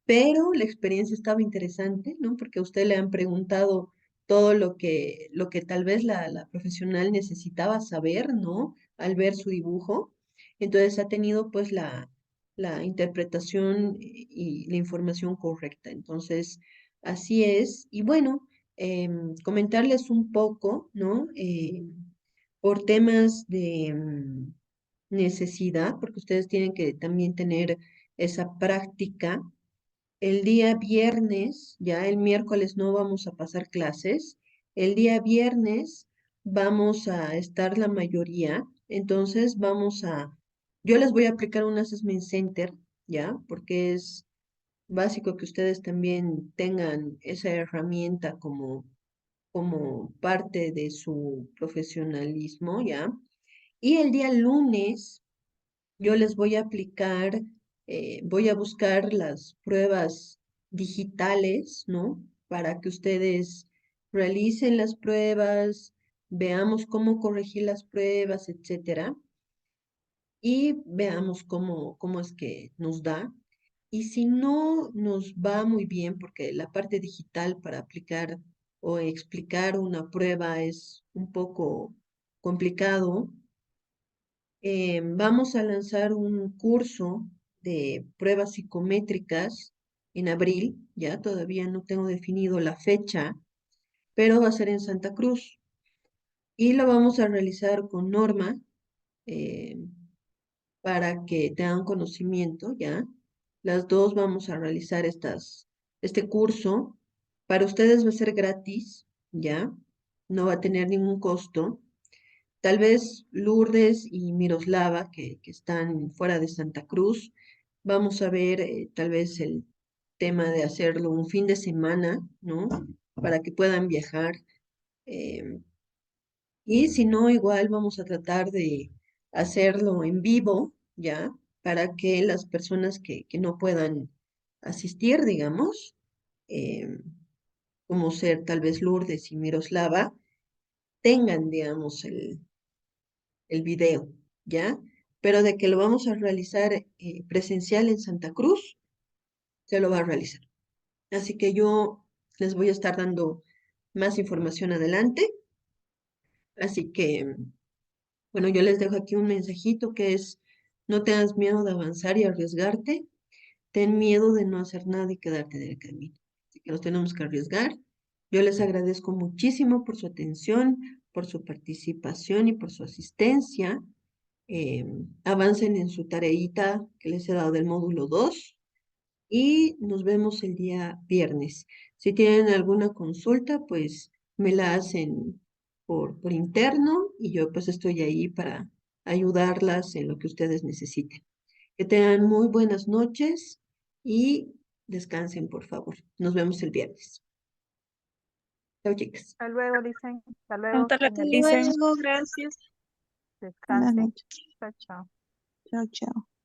pero la experiencia estaba interesante, ¿no? Porque a usted le han preguntado todo lo que tal vez la profesional necesitaba saber, ¿no? Al ver su dibujo. Entonces ha tenido pues la interpretación y la información correcta. Entonces, así es. Y bueno, comentarles un poco, ¿no? Por temas de necesidad, porque ustedes tienen que también tener esa práctica. El día viernes, ya el miércoles no vamos a pasar clases. El día viernes vamos a estar la mayoría. Entonces yo les voy a aplicar un assessment center, ya, porque es básico que ustedes también tengan esa herramienta como parte de su profesionalismo, ya. Y el día lunes yo les voy a aplicar, voy a buscar las pruebas digitales, ¿no? Para que ustedes realicen las pruebas, veamos cómo corregir las pruebas, etcétera, y veamos cómo es que nos da. Y si no nos va muy bien, porque la parte digital para aplicar o explicar una prueba es un poco complicado, vamos a lanzar un curso de pruebas psicométricas en abril, ya todavía no tengo definido la fecha, pero va a ser en Santa Cruz y lo vamos a realizar con Norma eh, para que tengan conocimiento, ya. Las dos vamos a realizar este curso. Para ustedes va a ser gratis, ya, no va a tener ningún costo. Tal vez Lourdes y Miroslava, que están fuera de Santa Cruz, vamos a ver tal vez el tema de hacerlo un fin de semana, ¿no? Para que puedan viajar. eh, y si no, igual vamos a tratar de hacerlo en vivo, ¿ya? Para que las personas que no puedan asistir, digamos, eh, como ser tal vez Lourdes y Miroslava, tengan, digamos, el video, ¿ya? Pero de que lo vamos a realizar presencial en Santa Cruz, se lo va a realizar. Así que yo les voy a estar dando más información adelante. Así que, bueno, yo les dejo aquí un mensajito que es, no tengas miedo de avanzar y arriesgarte, ten miedo de no hacer nada y quedarte en el camino. Así que nos tenemos que arriesgar. Yo les agradezco muchísimo por su atención, por su participación y por su asistencia. Avancen en su tareita que les he dado del módulo 2 y nos vemos el día viernes. Si tienen alguna consulta, pues me la hacen por interno y yo pues estoy ahí para ayudarlas en lo que ustedes necesiten. Que tengan muy buenas noches y descansen, por favor. Nos vemos el viernes. Chao, chicas. Hasta luego, Licen. Hasta luego, Hasta señorita. luego, dicen. Luego, gracias. Buenas Descansen. noches. Chao, chao. Chao, chao.